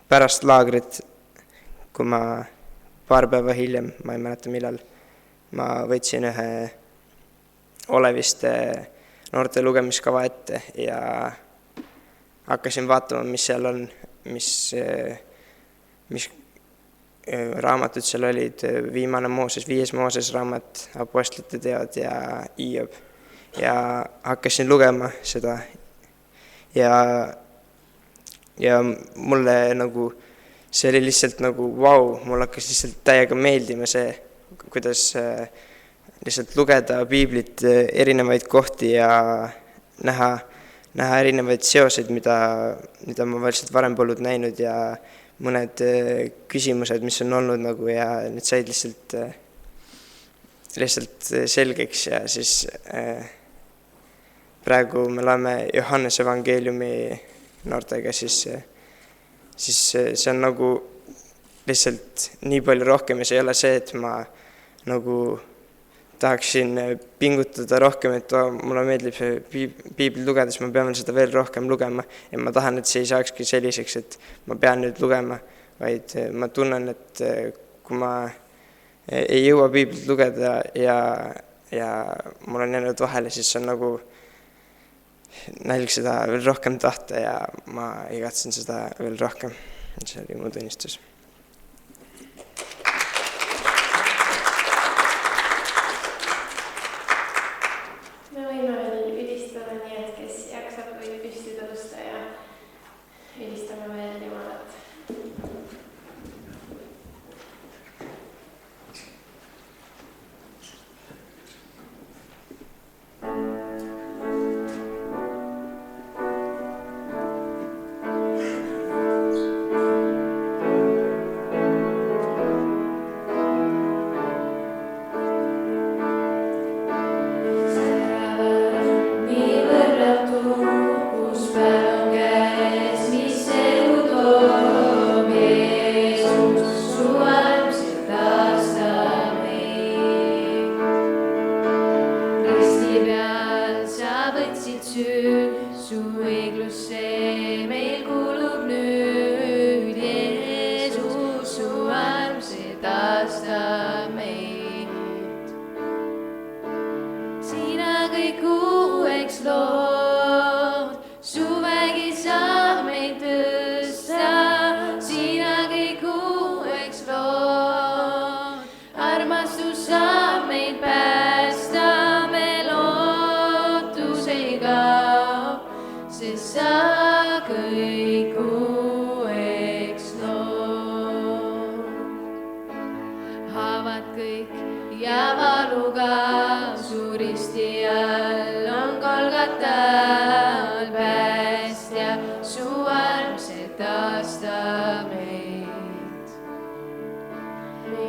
pärast laagrit, kui ma paar päeva hiljem, ma ei mäleta millal, ma võtsin ühe Oleviste noorte lugemiskava ette ja hakkasin vaatama, mis seal on, mis raamatud seal olid, Viimane Mooses, 5. Mooses raamat, Apostlite teod ja Hiob. Ja hakkasin lugema seda ja mulle nagu, see oli lihtsalt nagu vau, mul hakkas lihtsalt täiega meeldima see, kuidas lihtsalt lugeda piiblit erinevaid kohti ja näha erinevaid seoseid, mida ma lihtsalt varem polnud näinud ja mõned küsimused, mis on olnud nagu ja need said lihtsalt selgeks ja siis praegu me loeme Johannese evangeeliumi noortega, siis see on nagu lihtsalt nii palju rohkem ja see ei ole see, et ma nagu tahaksin pingutada rohkem, et mulle meeldib see piibli lugeda, siis ma pean seda veel rohkem lugema ja ma tahan, et see ei saakski selliseks, et ma pean nüüd lugema, vaid ma tunnen, et kui ma ei jõua piiblit lugeda ja mul on jäänud vahele, siis see on nagu nälg seda veel rohkem tahta ja ma igatsen seda veel rohkem. See oli mu tunnistus.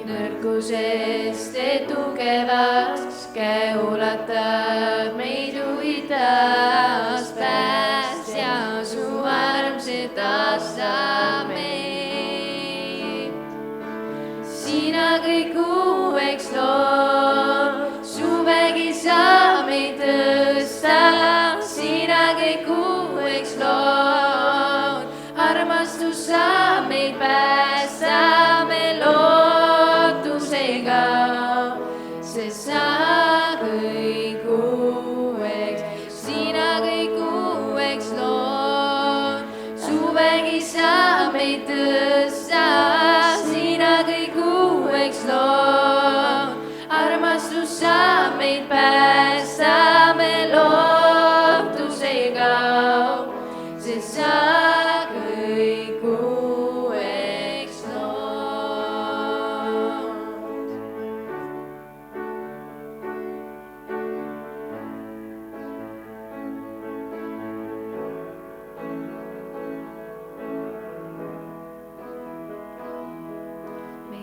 Nõrkusest tugevaks käulatab meid juhitas päästja, su arm see taastab meid. Sina kõik uueks lood, su vägi saab meid tõsta, sina kõik uueks lood, armastus saab meid päästa, me lootusega, see sa kõik uueks, sina kõik uueks lood, su vägi saab meid tõsta, sina kõik uueks lood, armastus saab meid päästa, me lootusega, see sa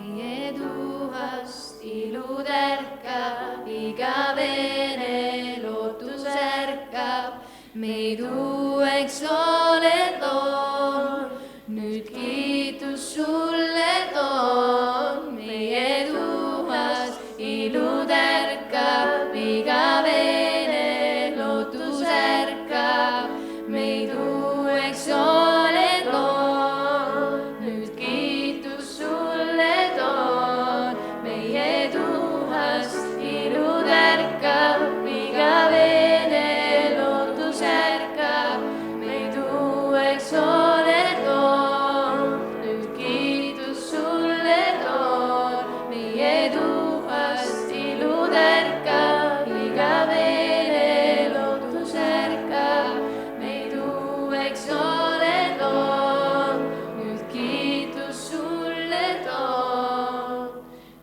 meie tuhast ilud ärkab, igavene lootus ärkab, meid uueks looled loon, nüüd kiitus sulle toon, meie tuhast ilud ärkab, igavene lootus ärkab, meid uueks looled loon, nüüd kiitus sulle toon, meie tuhast ilud ärkab, igavene lootus ärkab, meid uueks looled loon, nüüd kiitus sulle toon, meie tuhast ilud ärkab, igavene lootus ärkab, meid uueks looled loon, nüüd kiitus sulle toon.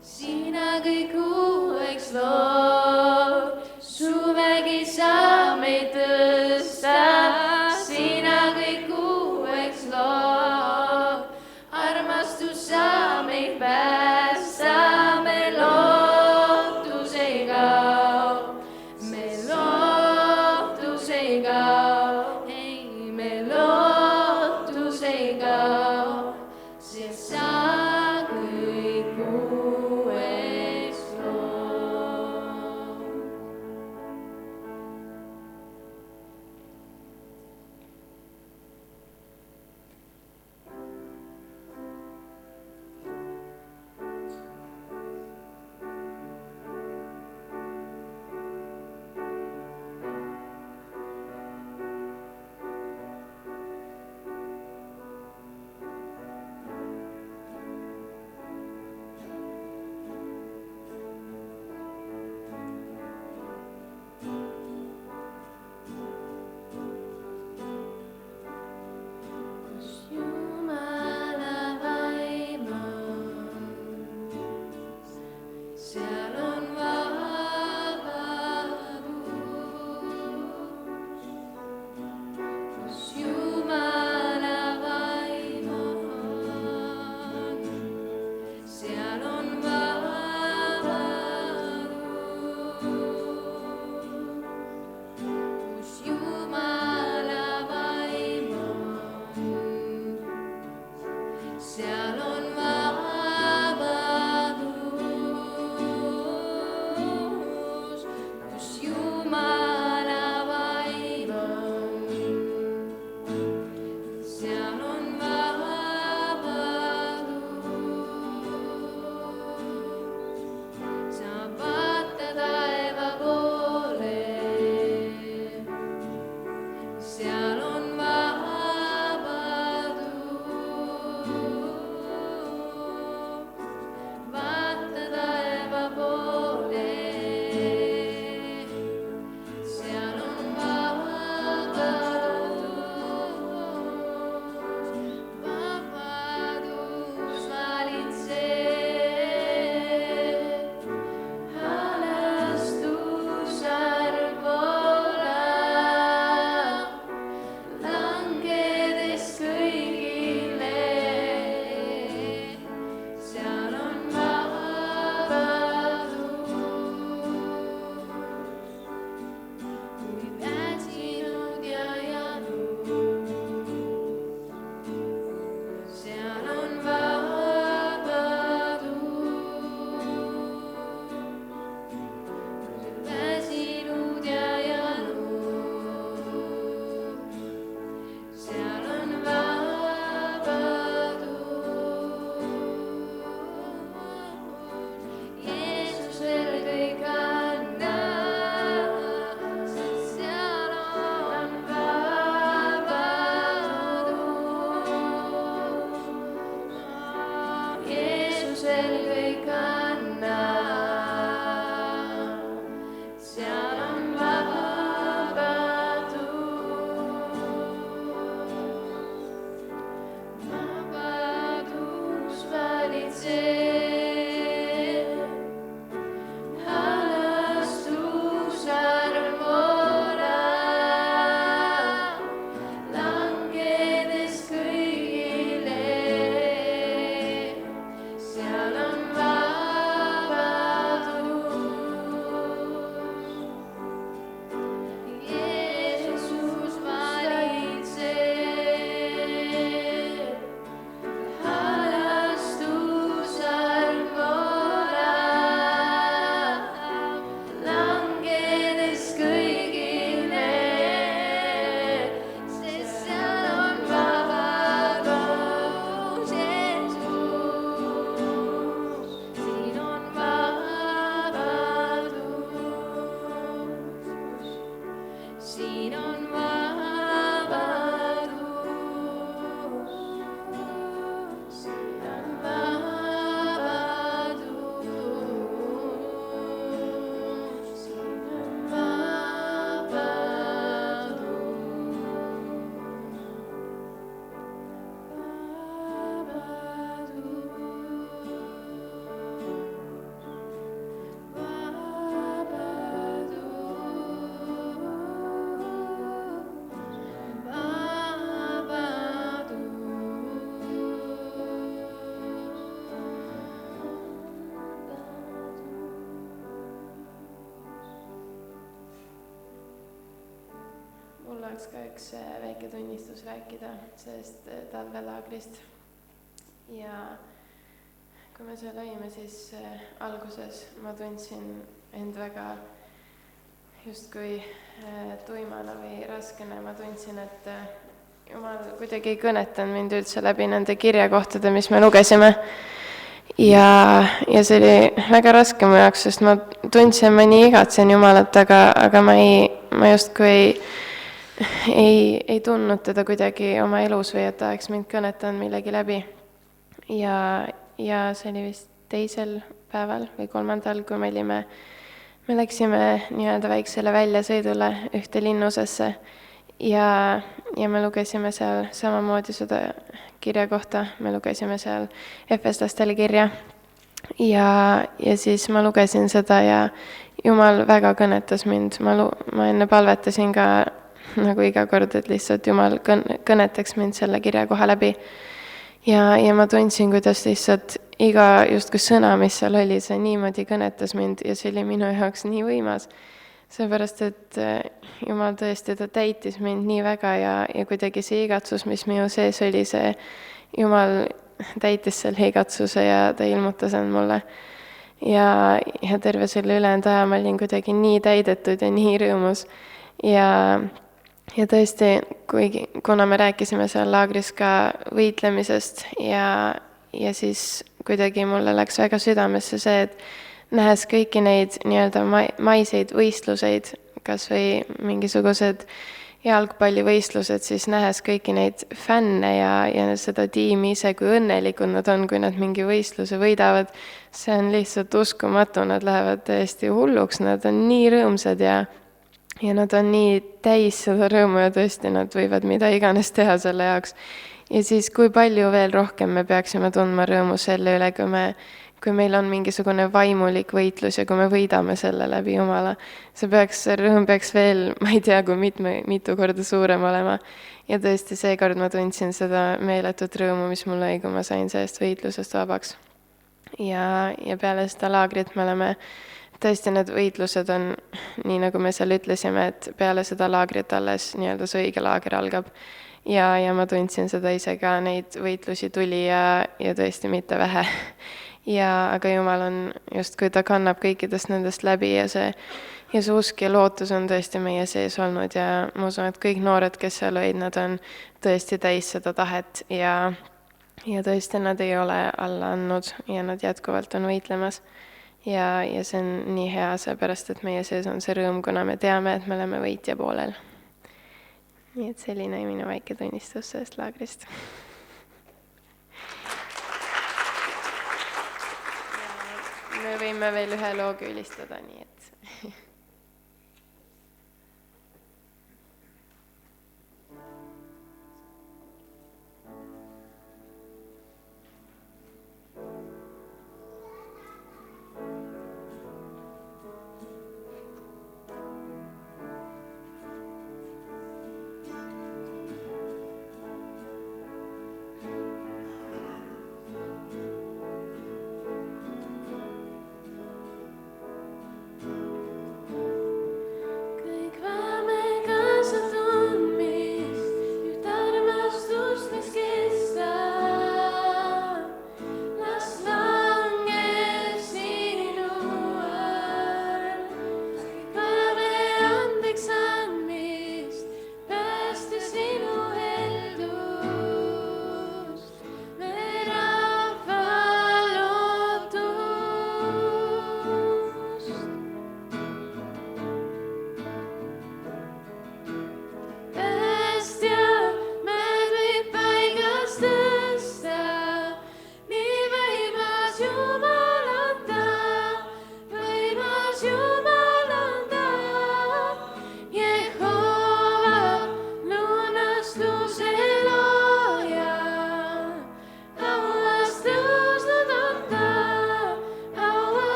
Sina kõik uueks lood, su vägi saab meid tõsta, sina kõik uueks lood, armastus saab meid päästa, me lootus ei kao, me lootus ei kao, ei me lootus ei kao, sest sa kõik uueks lood. Seal on tahaks ka üks väike tunnistus rääkida sellest talvelaagrist. Ja kui me seal olime, siis alguses ma tundsin end väga justkui tuimana või raskena. Ma tundsin, et Jumal kuidagi ei kõnetanud mind üldse läbi nende kirjakohtade, mis me lugesime. Ja see oli väga raske mu jaoks, sest ma tundsin, ma nii igatsen Jumalat, aga ma justkui ei tundnud teda kuidagi oma elus või et ta oleks mind kõnetanud millegi läbi. Ja see oli vist teisel päeval või kolmandal, kui me läksime nii-öelda väiksele väljasõidule ühte linnusesse ja me lugesime seal samamoodi seda kirja kohta, me lugesime seal efeslastele kirja ja siis ma lugesin seda ja Jumal väga kõnetas mind. Ma enne palvetasin ka nagu iga kord, et lihtsalt Jumal kõnetaks mind selle kirja koha läbi. Ja ma tundsin, kuidas lihtsalt iga justkui sõna, mis seal oli, see niimoodi kõnetas mind ja see oli minu jaoks nii võimas. Seepärast, et Jumal tõesti, ta täitis mind nii väga ja kuidagi see igatsus, mis minu sees oli, see Jumal täitis selle igatsuse ja ta ilmutas end mulle. Ja terve selle ülejäänud aja ma olin kuidagi nii täidetud ja nii rõõmus. Ja tõesti, kuna me rääkisime seal laagris ka võitlemisest ja siis kuidagi mulle läks väga südamesse see, et nähes kõiki neid nii-öelda maiseid võistluseid, kas või mingisugused jalgpallivõistlused, siis nähes kõiki neid fänne ja seda tiimi ise, kui õnnelikud nad on, kui nad mingi võistluse võidavad. See on lihtsalt uskumatu, nad lähevad täiesti hulluks, nad on nii rõõmsad ja nad on nii täis seda rõõmu ja tõesti nad võivad mida iganes teha selle jaoks. Ja siis kui palju veel rohkem me peaksime tundma rõõmu selle üle, kui meil on mingisugune vaimulik võitlus ja kui me võidame selle läbi Jumala. See rõõm peaks veel, ma ei tea, kui mitu korda suurem olema. Ja tõesti seekord ma tundsin seda meeletut rõõmu, mis mul oli, kui ma sain sellest võitlusest vabaks. Ja peale seda laagrit me oleme tõesti need võitlused on, nii nagu me seal ütlesime, et peale seda laagrit alles nii-öelda see õige laager algab. Ja ma tundsin seda ise ka, neid võitlusi tuli ja tõesti mitte vähe. Aga Jumal on justkui ta kannab kõikidest nendest läbi ja see usk ja lootus on tõesti meie sees olnud ja ma usun, et kõik noored, kes seal olid, nad on tõesti täis seda tahet ja tõesti nad ei ole alla andnud ja nad jätkuvalt on võitlemas. Ja see on nii hea, seepärast, et meie sees on see rõõm, kuna me teame, et me oleme võitja poolel. Nii et selline minu väike tunnistus sellest laagrist. Me võime veel ühe looga ülistada, nii et...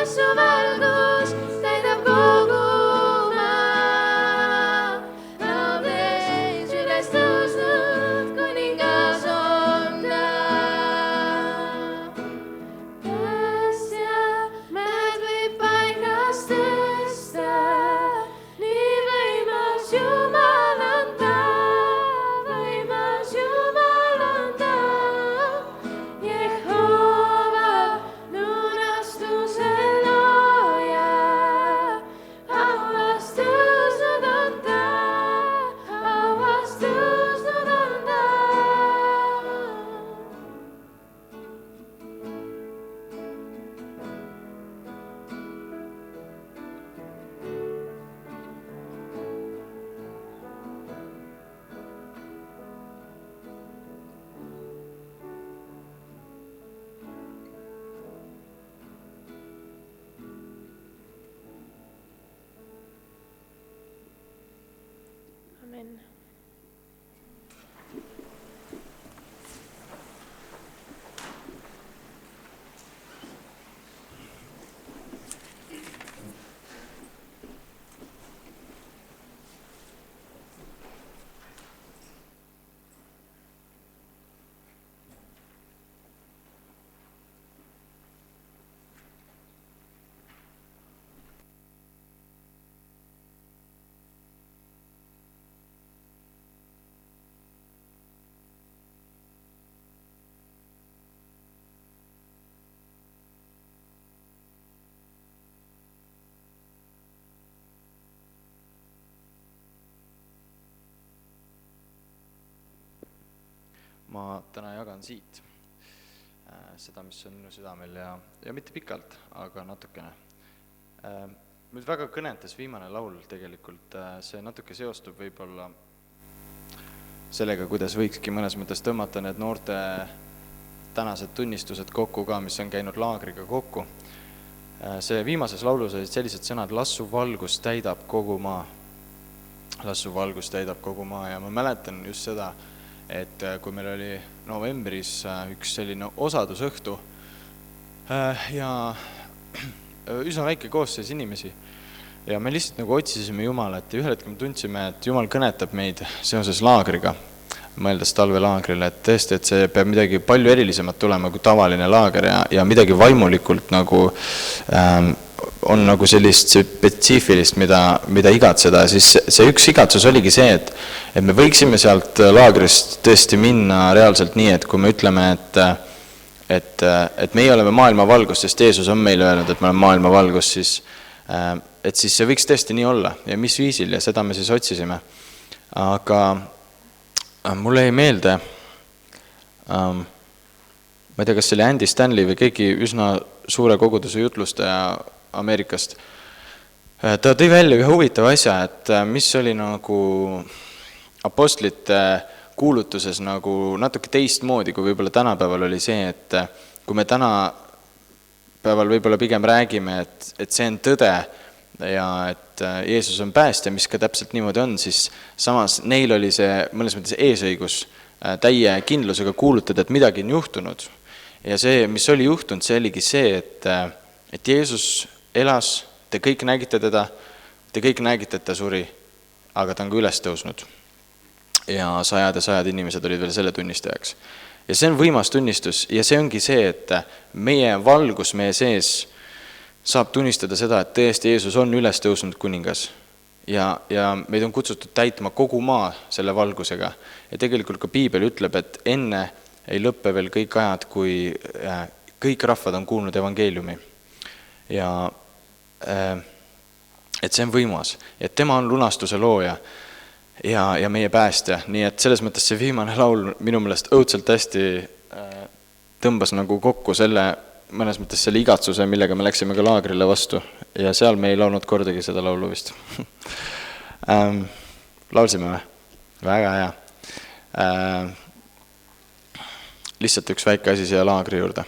su valgus täidab kogu maa. Laudes üles tõusnud kuningas on ta. Päästja mäed võib paigast tõsta, nii võimas Jumal on ta, võimas Jumal on ta. Jehova, lunastuse looja, hauas tõusnud on ta, hauas tõusnud on ta. Amen. Ma täna jagan siit seda, mis on minu südamel ja mitte pikalt, aga natukene. Nüüd väga kõnetas viimane laul tegelikult, see natuke seostub võib-olla sellega, kuidas võikski mõnes mõttes tõmmata need noorte tänased tunnistused kokku ka, mis on käinud laagriga kokku. See viimases laulus olid sellised sõnad, las su valgus täidab kogu maa. Las su valgus täidab kogu maa ja ma mäletan just seda, et kui meil oli novembris üks selline osadusõhtu ja üsna väike koosseis inimesi ja me lihtsalt nagu otsisime Jumalat ja ühel hetkel me tundsime, et Jumal kõnetab meid seoses laagriga, mõeldes talvelaagrile, et tõesti, et see peab midagi palju erilisemat tulema kui tavaline laager ja midagi vaimulikult nagu on nagu sellist spetsiifilist, mida igatseda, siis see üks igatsus oligi see, et me võiksime sealt laagrist tõesti minna reaalselt nii, et kui me ütleme, et meie oleme maailma valgus, sest Jeesus on meile öelnud, et me oleme maailma valgus, siis see võiks tõesti nii olla ja mis viisil ja seda me siis otsisime. Aga mulle jäi meelde, ma ei tea, kas see oli Andy Stanley või keegi üsna suure koguduse jutlustaja Ameerikast. Ta tõi välja ühe huvitava asja, et mis oli nagu apostlite kuulutuses nagu natuke teistmoodi, kui võib-olla tänapäeval oli see, et kui me tänapäeval võib-olla pigem räägime, et see on tõde ja et Jeesus on päästja, mis ka täpselt niimoodi on, siis samas neil oli see mõnes mõttes eesõigus täie kindlusega kuulutada, et midagi on juhtunud. Ja see, mis oli juhtunud, see oligi see, et Jeesus elas, te kõik nägite teda, te kõik nägite, et ta suri, aga ta on ka üles tõusnud. Ja sajad inimesed olid veel selle tunnistajaks. Ja see on võimas tunnistus ja see ongi see, et meie valgus meie sees saab tunnistada seda, et tõesti Jeesus on üles tõusnud kuningas ja meid on kutsutud täitma kogu maa selle valgusega. Ja tegelikult ka Piibel ütleb, et enne ei lõppe veel kõik ajad, kui kõik rahvad on kuulnud evangeeliumi. Ja et see on võimas, et tema on lunastuse looja ja meie päästja, nii et selles mõttes see viimane laul minu meelest õudselt hästi tõmbas nagu kokku selle, mõnes mõttes selle igatsuse, millega me läksime ka laagrile vastu ja seal me ei laulnud kordagi seda laulu vist. Laulsime või? Väga hea. Lihtsalt üks väike asi siia laagri juurde.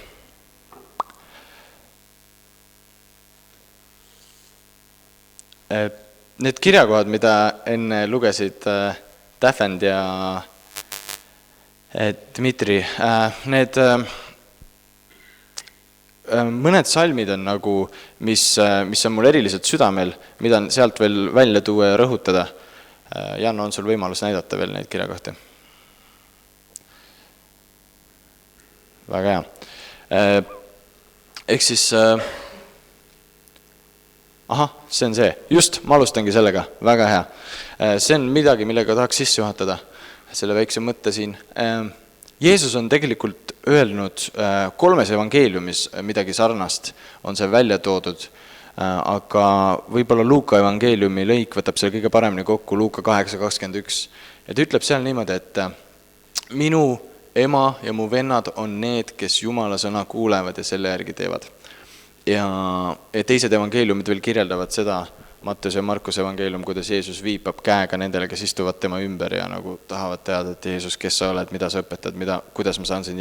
Need kirjakohad, mida enne lugesid Täfend ja Dmitri, need mõned salmid on nagu, mis on mul eriliselt südamel, mida on sealt veel välja tuua ja rõhutada. Janno, on sul võimalus näidata veel neid kirjakohti? Väga hea. Ehk siis, see on see. Just, ma alustangi sellega. Väga hea. See on midagi, millega tahaks sisse juhatada, selle väikse mõtte siin. Jeesus on tegelikult öelnud 3 evangeeliumis midagi sarnast, on see välja toodud, aga võib-olla Luuka evangeeliumi lõik võtab selle kõige paremini kokku, Luuka 8:21. Ja ta ütleb seal niimoodi, et minu ema ja mu vennad on need, kes Jumala sõna kuulevad ja selle järgi teevad. Ja teised evangeeliumid veel kirjeldavad seda, Matteuse ja Markuse evangeelium, kuidas Jeesus viipab käega nendele, kes istuvad tema ümber ja nagu tahavad teada, et Jeesus, kes sa oled, mida sa õpetad, kuidas ma saan sind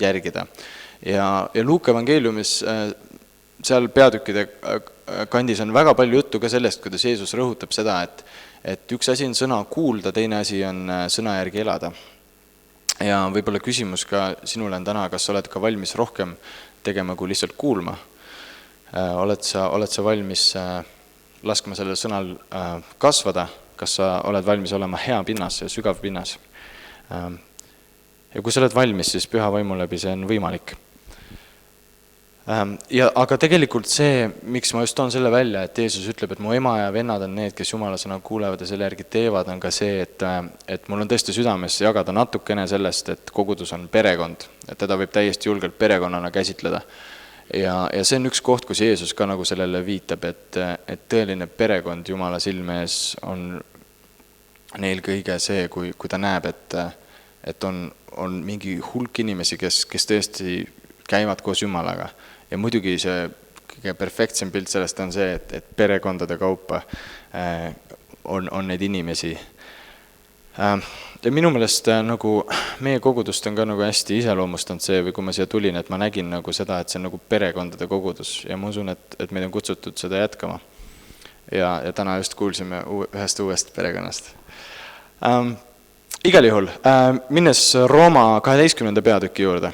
järgida. Ja Luuka evangeeliumis seal peatükkide kandis on väga palju juttu ka sellest, kuidas Jeesus rõhutab seda, et üks asi on sõna kuulda, teine asi on sõna järgi elada. Ja võib-olla küsimus ka sinule on täna, kas sa oled ka valmis rohkem tegema kui lihtsalt kuulma? Oled sa valmis laskma sellel sõnal kasvada? Kas sa oled valmis olema hea pinnas ja sügav pinnas? Ja kui sa oled valmis, siis püha vaimu läbi see on võimalik. Aga tegelikult see, miks ma just toon selle välja, et Jeesus ütleb, et mu ema ja vennad on need, kes Jumala sõna kuulevad ja selle järgi teevad, on ka see, et mul on tõesti südames jagada natukene sellest, et kogudus on perekond, et teda võib täiesti julgelt perekonnana käsitleda. Ja see on üks koht, kus Jeesus ka nagu sellele viitab, et tõeline perekond Jumala silme ees on neil kõige see, kui ta näeb, et on mingi hulk inimesi, kes tõesti käivad koos Jumalaga. Ja muidugi see kõige perfektsem pilt sellest on see, et perekondade kaupa on neid inimesi. Ja minu meelest nagu meie kogudust on ka nagu hästi iseloomustanud see, või kui ma siia tulin, et ma nägin nagu seda, et see on nagu perekondade kogudus ja ma usun, et meid on kutsutud seda jätkama. Ja täna just kuulsime ühest uuest perekonnast. Igal juhul, minnes Rooma 12. peatüki juurde,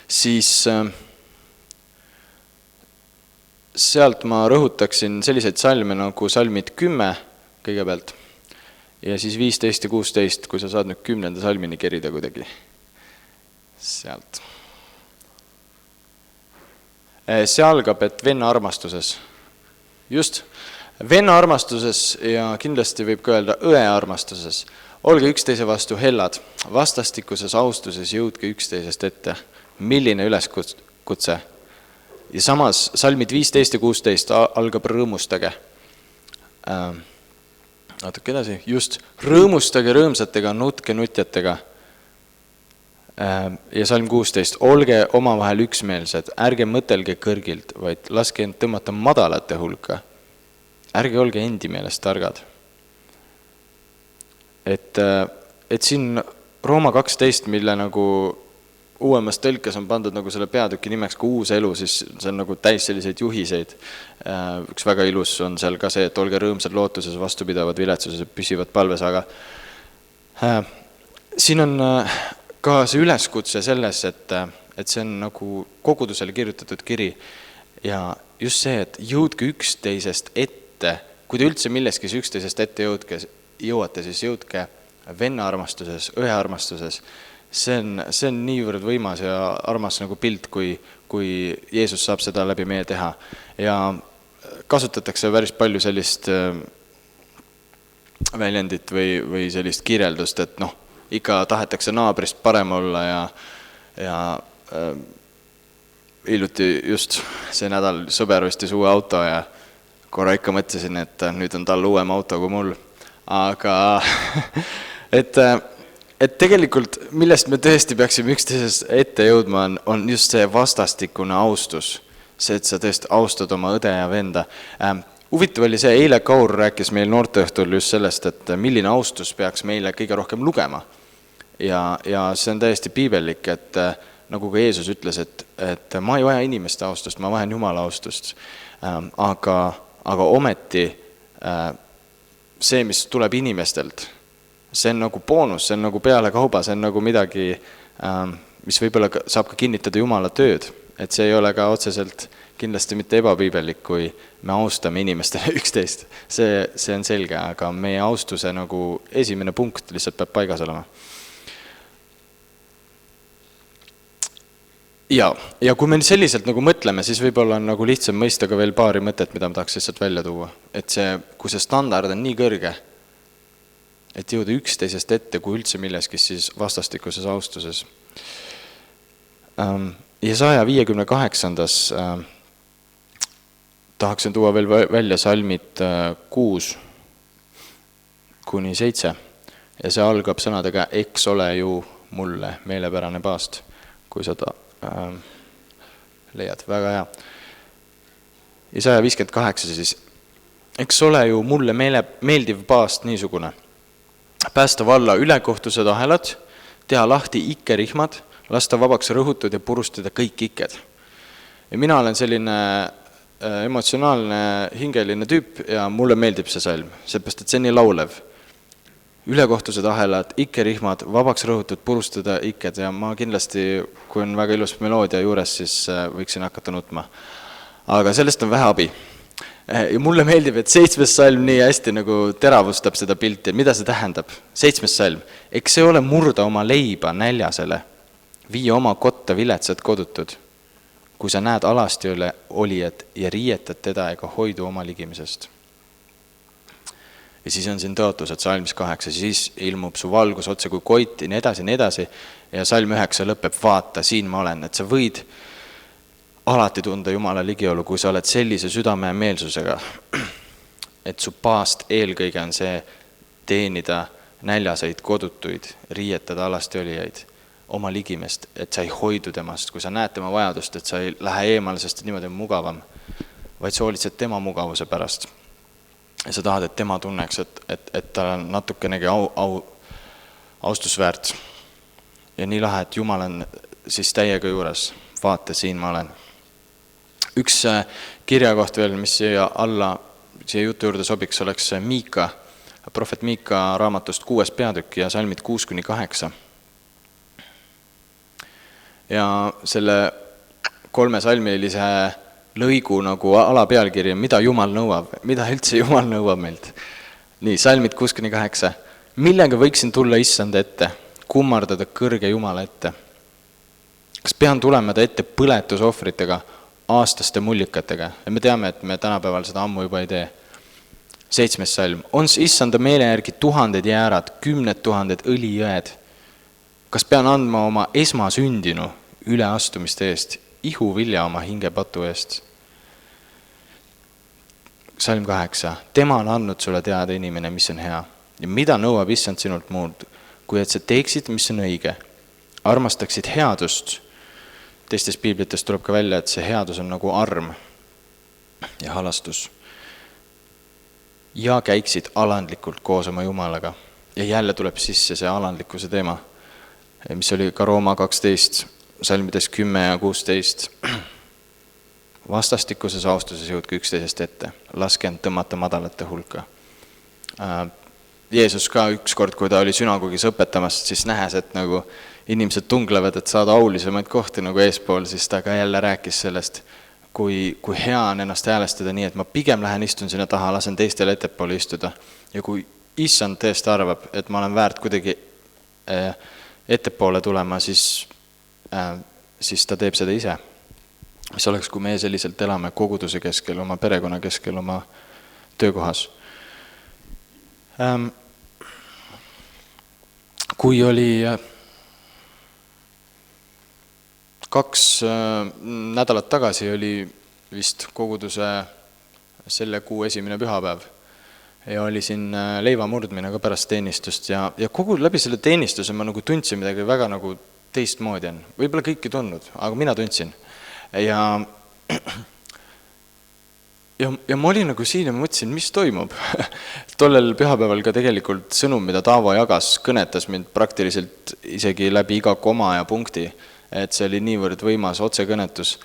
siis sealt ma rõhutaksin selliseid salme nagu salmid 10 kõigepealt ja siis 15 ja 16, kui sa saad nüüd 10. salmini kerida kuidagi sealt. See algab, et venna armastuses. Just, venna armastuses ja kindlasti võib ka öelda õe armastuses. Olge üksteise vastu hellad, vastastikuses austuses jõudke üksteisest ette. Milline üleskutse? Ja samas salmid 15 ja 16 algab rõõmustage. Natuke edasi, just, rõõmustage rõõmsatega, nutke nutjatega. Ja salm 16, olge omavahel üksmeelsed, ärge mõtelge kõrgilt, vaid laske end tõmmata madalate hulka. Ärge olge endi meelest targad. Et siin Rooma 12, mille nagu uuemas tõlkes on pandud nagu selle peatüki nimeks kui uus elu, siis see on nagu täis selliseid juhiseid. Üks väga ilus on seal ka see, et olge rõõmsad lootuses, vastupidavad viletsuses, püsivad palves, aga siin on ka see üleskutse selles, et see on nagu kogudusele kirjutatud kiri ja just see, et jõudke üksteisest ette, kui te üldse milleski üksteisest ette jõuate, siis jõudke venna armastuses, õe armastuses. See on niivõrd võimas ja armas nagu pilt, kui Jeesus saab seda läbi meie teha. Ja kasutatakse päris palju sellist väljendit või sellist kirjeldust, et ikka tahetakse naabrist parem olla ja hiljuti just see nädal sõber ostis uue auto ja korra ikka mõtlesin, et nüüd on tal uuem auto kui mul. Aga et tegelikult, millest me tõesti peaksime üksteisest ette jõudma, on just see vastastikune austus. See, et sa tõesti austad oma õde ja venda. Huvitav oli see, eile Kaur rääkis meil noorteõhtul just sellest, et milline austus peaks meile kõige rohkem lugema. Ja see on täiesti piibellik, et nagu ka Jeesus ütles, et ma ei vaja inimeste austust, ma vajan Jumala austust. Aga ometi see, mis tuleb inimestelt, see on nagu boonus, see on nagu peale kauba, see on nagu midagi, mis võib-olla saab ka kinnitada Jumala tööd, et see ei ole ka otseselt kindlasti mitte ebapiibellik, kui me austame inimestele üksteist. See on selge, aga meie austuse nagu esimene punkt lihtsalt peab paigas olema. Ja kui me selliselt nagu mõtleme, siis võib-olla on nagu lihtsam mõista ka veel paari mõtet, mida ma tahaks lihtsalt välja tuua. Et kui see standard on nii kõrge, et jõuda üksteisest ette, kui üldse milleski, siis vastastikuses austuses. Jesaja 58. Tahaksin tuua veel välja salmid 6 kuni 7 ja see algab sõnadega eks ole ju mulle meelepärane paast, kui sa leiad, väga hea. Jesaja 58 siis, eks ole ju mulle meeldiv paast niisugune, päästa valla ülekohtused ahelad, teha lahti ikkerihmad, lasta vabaks rõhutud ja purustada kõik ikked. Ja mina olen selline emotsionaalne, hingeline tüüp ja mulle meeldib see salm, seepärast, et see on nii laulev. Ülekohtused ahelad, ikkerihmad, vabaks rõhutud, purustada ikked ja ma kindlasti, kui on väga ilus meloodia juures, siis võiksin hakata nutma. Aga sellest on vähe abi. Ja mulle meeldib, et 7. salm nii hästi nagu teravustab seda pilti, mida see tähendab. 7. salm, eks see ole murda oma leiba näljasele, vii oma kotta viletsad kodutud, kui sa näed alasti olijad ja riietad teda ega hoidu oma ligimisest. Ja siis on siin tõotused salmis 8, siis ilmub su valgus otse kui koit, nii edasi, ja salm 9 lõpeb, vaata, siin ma olen, et sa võid alati tunda Jumala ligiolu, kui sa oled sellise südame ja meelsusega, et su paast eelkõige on see teenida näljaseid kodutuid, riietada alasti olijaid oma ligimest, et sa ei hoidu temast, kui sa näed tema vajadust, et sa ei lähe eemale, sest niimoodi on mugavam, vaid sa hoolitsed tema mugavuse pärast. Ja sa tahad, et tema tunneks, et ta on natukenegi austusväärt. Ja nii lahe, et Jumal on siis täiega juures. Vaata, siin ma olen. Üks kirjakoht veel, mis siia jutu juurde sobiks, oleks Miika, prohvet Miika raamatust 6. peatükk ja salmid 6-8. Ja selle 3 salmilise lõigu nagu alapealkiri, mida Jumal nõuab, mida üldse Jumal nõuab meilt. Nii, salmid 6-8. Millega võiksin tulla issand ette, kummardada kõrge Jumala ette? Kas pean tulema ta ette põletusohvritega, aastaste mullikatega? Ja me teame, et me tänapäeval seda ammu juba ei tee. 7. salm. On issanda meele järgi 1000 jäärad, 10 000 õlijõed? Kas pean andma oma esmasündinu üleastumiste eest, ihuvilja oma hingepatu eest? Salm 8. Tema on andnud sulle teada inimene, mis on hea. Ja mida nõuab issand sinult muud, kui et sa teeksid, mis on õige? Armastaksid headust. Teistes piiblites tuleb ka välja, et see headus on nagu arm ja halastus. Ja käiksid alandlikult koos oma Jumalaga. Ja jälle tuleb sisse see alandlikkuse teema, mis oli ka Rooma 12, salmides 10 ja 16. Vastastikuses austuses jõudke üksteisest ette. Laske end tõmmata madalate hulka. Jeesus ka ükskord, kui ta oli sünagogis õpetamas, siis nähes, et nagu inimesed tunglevad, et saada aulisemaid kohti nagu eespool, siis ta ka jälle rääkis sellest, kui hea on ennast häälestada nii, et ma pigem lähen istun sinna taha, lasen teistel ettepoole istuda. Ja kui issand tõesti arvab, et ma olen väärt kuidagi ettepoole tulema, siis ta teeb seda ise. Mis oleks, kui meie selliselt elame koguduse keskel, oma perekonna keskel, oma töökohas. Kui oli 2 nädalat tagasi oli vist koguduse selle kuu esimene pühapäev ja oli siin leiva murdmine ka pärast teenistust ja kogu läbi selle teenistuse ma nagu tundsin midagi väga nagu teistmoodi on. Võib-olla kõik ei tundnud, aga mina tundsin. Ja ma olin nagu siin ja mõtlesin, mis toimub. Tollel pühapäeval ka tegelikult sõnum, mida Taavo jagas, kõnetas mind praktiliselt isegi läbi iga koma ja punkti, et see oli niivõrd võimas otsekõnetus.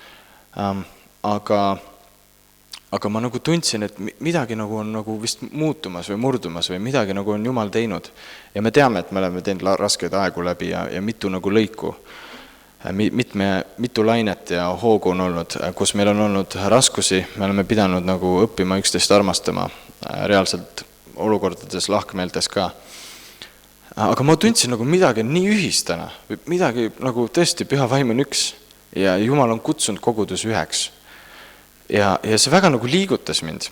Aga ma nagu tundsin, et midagi nagu on nagu vist muutumas või murdumas või midagi nagu on Jumal teinud. Ja me teame, et me oleme teinud raskeid aegu läbi ja mitu nagu lõiku. mitu lainet ja hoogu on olnud, kus meil on olnud raskusi, me oleme pidanud nagu õppima üksteist armastama, reaalselt olukordades, lahkmeeltes ka. Aga ma tundsin nagu midagi nii ühist täna, midagi nagu tõesti püha vaim on üks ja Jumal on kutsunud kogudus üheks. Ja see väga nagu liigutas mind.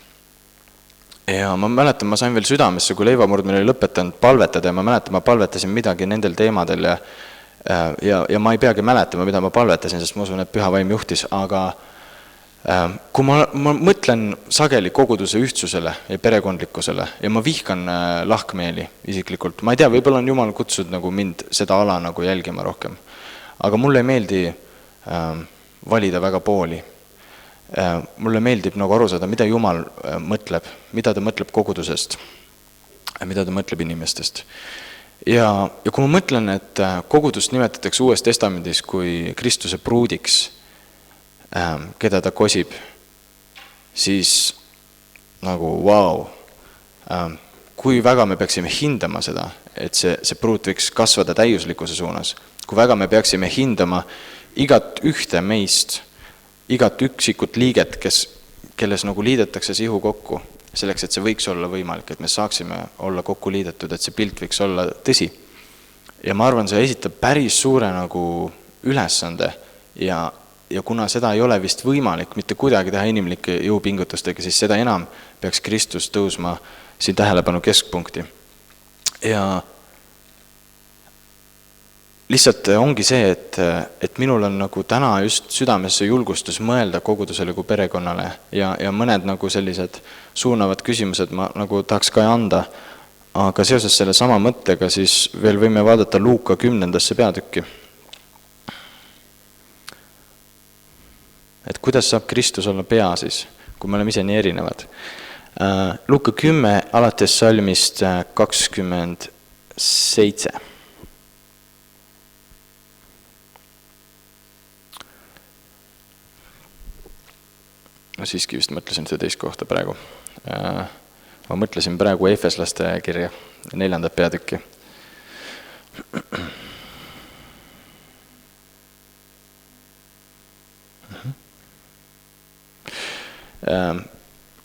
Ja ma mäletan, ma sain veel südamesse, kui leivamurdmine oli lõpetanud palvetada ja ma mäletan, ma palvetasin midagi nendel teemadel ja ma ei peagi mäletama, mida ma palvetasin, sest ma usun, et püha vaim juhtis, aga kui ma mõtlen sageli koguduse ühtsusele ja perekondlikkusele ja ma vihkan lahkmeeli isiklikult, ma ei tea, võib-olla on Jumal kutsunud nagu mind seda ala nagu jälgima rohkem, aga mulle ei meeldi valida väga pooli. Mulle meeldib nagu aru saada, mida Jumal mõtleb, mida ta mõtleb kogudusest, mida ta mõtleb inimestest. Ja kui ma mõtlen, et kogudust nimetatakse Uues Testamendis kui Kristuse pruudiks, keda ta kosib, siis nagu vau, kui väga me peaksime hindama seda, et see pruut võiks kasvada täiuslikkuse suunas, kui väga me peaksime hindama igat ühte meist, igat üksikut liiget, kelles nagu liidetakse see ihu kokku, selleks, et see võiks olla võimalik, et me saaksime olla kokku liidetud, et see pilt võiks olla tõsi. Ja ma arvan, see esitab päris suure nagu ülesande ja kuna seda ei ole vist võimalik mitte kuidagi teha inimlike jõupingutustega, siis seda enam peaks Kristus tõusma siin tähelepanu keskpunkti. Ja lihtsalt ongi see, et minul on nagu täna just südamesse julgustus mõelda kogudusele kui perekonnale ja mõned nagu sellised suunavad küsimused ma nagu tahaks ka anda, aga seoses selle sama mõttega siis veel võime vaadata Luuka 10. peatükki. Et kuidas saab Kristus olla pea siis, kui me oleme ise nii erinevad. Luuka 10 alates salmist 27. Ma siiski vist mõtlesin seda teist kohta praegu. Ma mõtlesin praegu Efeslaste kirja, 4. peatükki.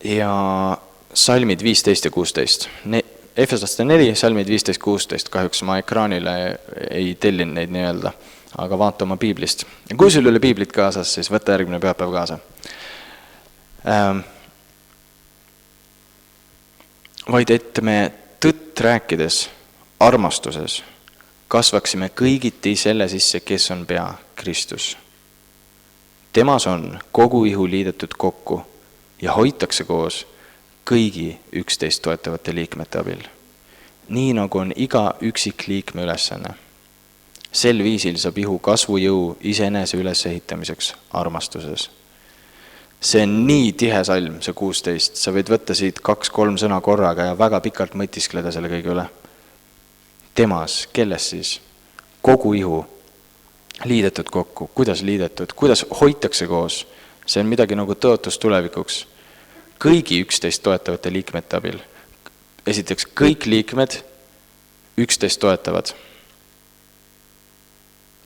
Ja salmid 15 ja 16. Efeslaste 4, salmid 15-16. Kahjuks ma ekraanile ei tellin neid nii öelda, aga vaata oma piiblist. Ja kui sul oli piiblit kaasas, siis võtta järgmine pühapäev kaasa. Vaid et me tõtt rääkides armastuses kasvaksime kõigiti selle sisse, kes on pea, Kristus. Temas on kogu ihu liidetud kokku ja hoitakse koos kõigi üksteist toetavate liikmete abil. Nii nagu on iga üksik liikme ülesanne. Sel viisil saab ihu kasvujõu iseenese ülesehitamiseks armastuses. See on nii tihe salm, see 16. Sa võid võtta siit 2-3 sõna korraga ja väga pikalt mõtiskleda selle kõige üle. Temas, kelles siis? Kogu ihu liidetud kokku. Kuidas liidetud? Kuidas hoitakse koos? See on midagi nagu tõotus tulevikuks. Kõigi üksteist toetavate liikmete abil. Esiteks, kõik liikmed üksteist toetavad.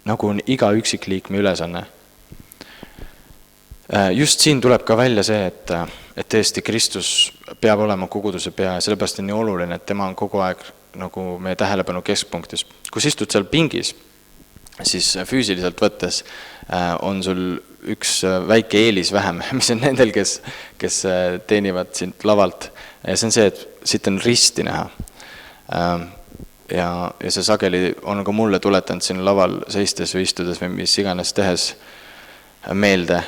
Nagu on iga üksik liikme ülesanne. Just siin tuleb ka välja see, et tõesti Kristus peab olema koguduse pea ja sellepärast on nii oluline, et tema on kogu aeg nagu meie tähelepanu keskpunktis. Kui istud seal pingis, siis füüsiliselt võttes on sul üks väike eelis vähem, mis on nendel, kes teenivad sind lavalt. Ja see on see, et siit on risti näha. Ja see sageli on ka mulle tuletanud siin laval seistes või istudes või mis iganes tehes meelde,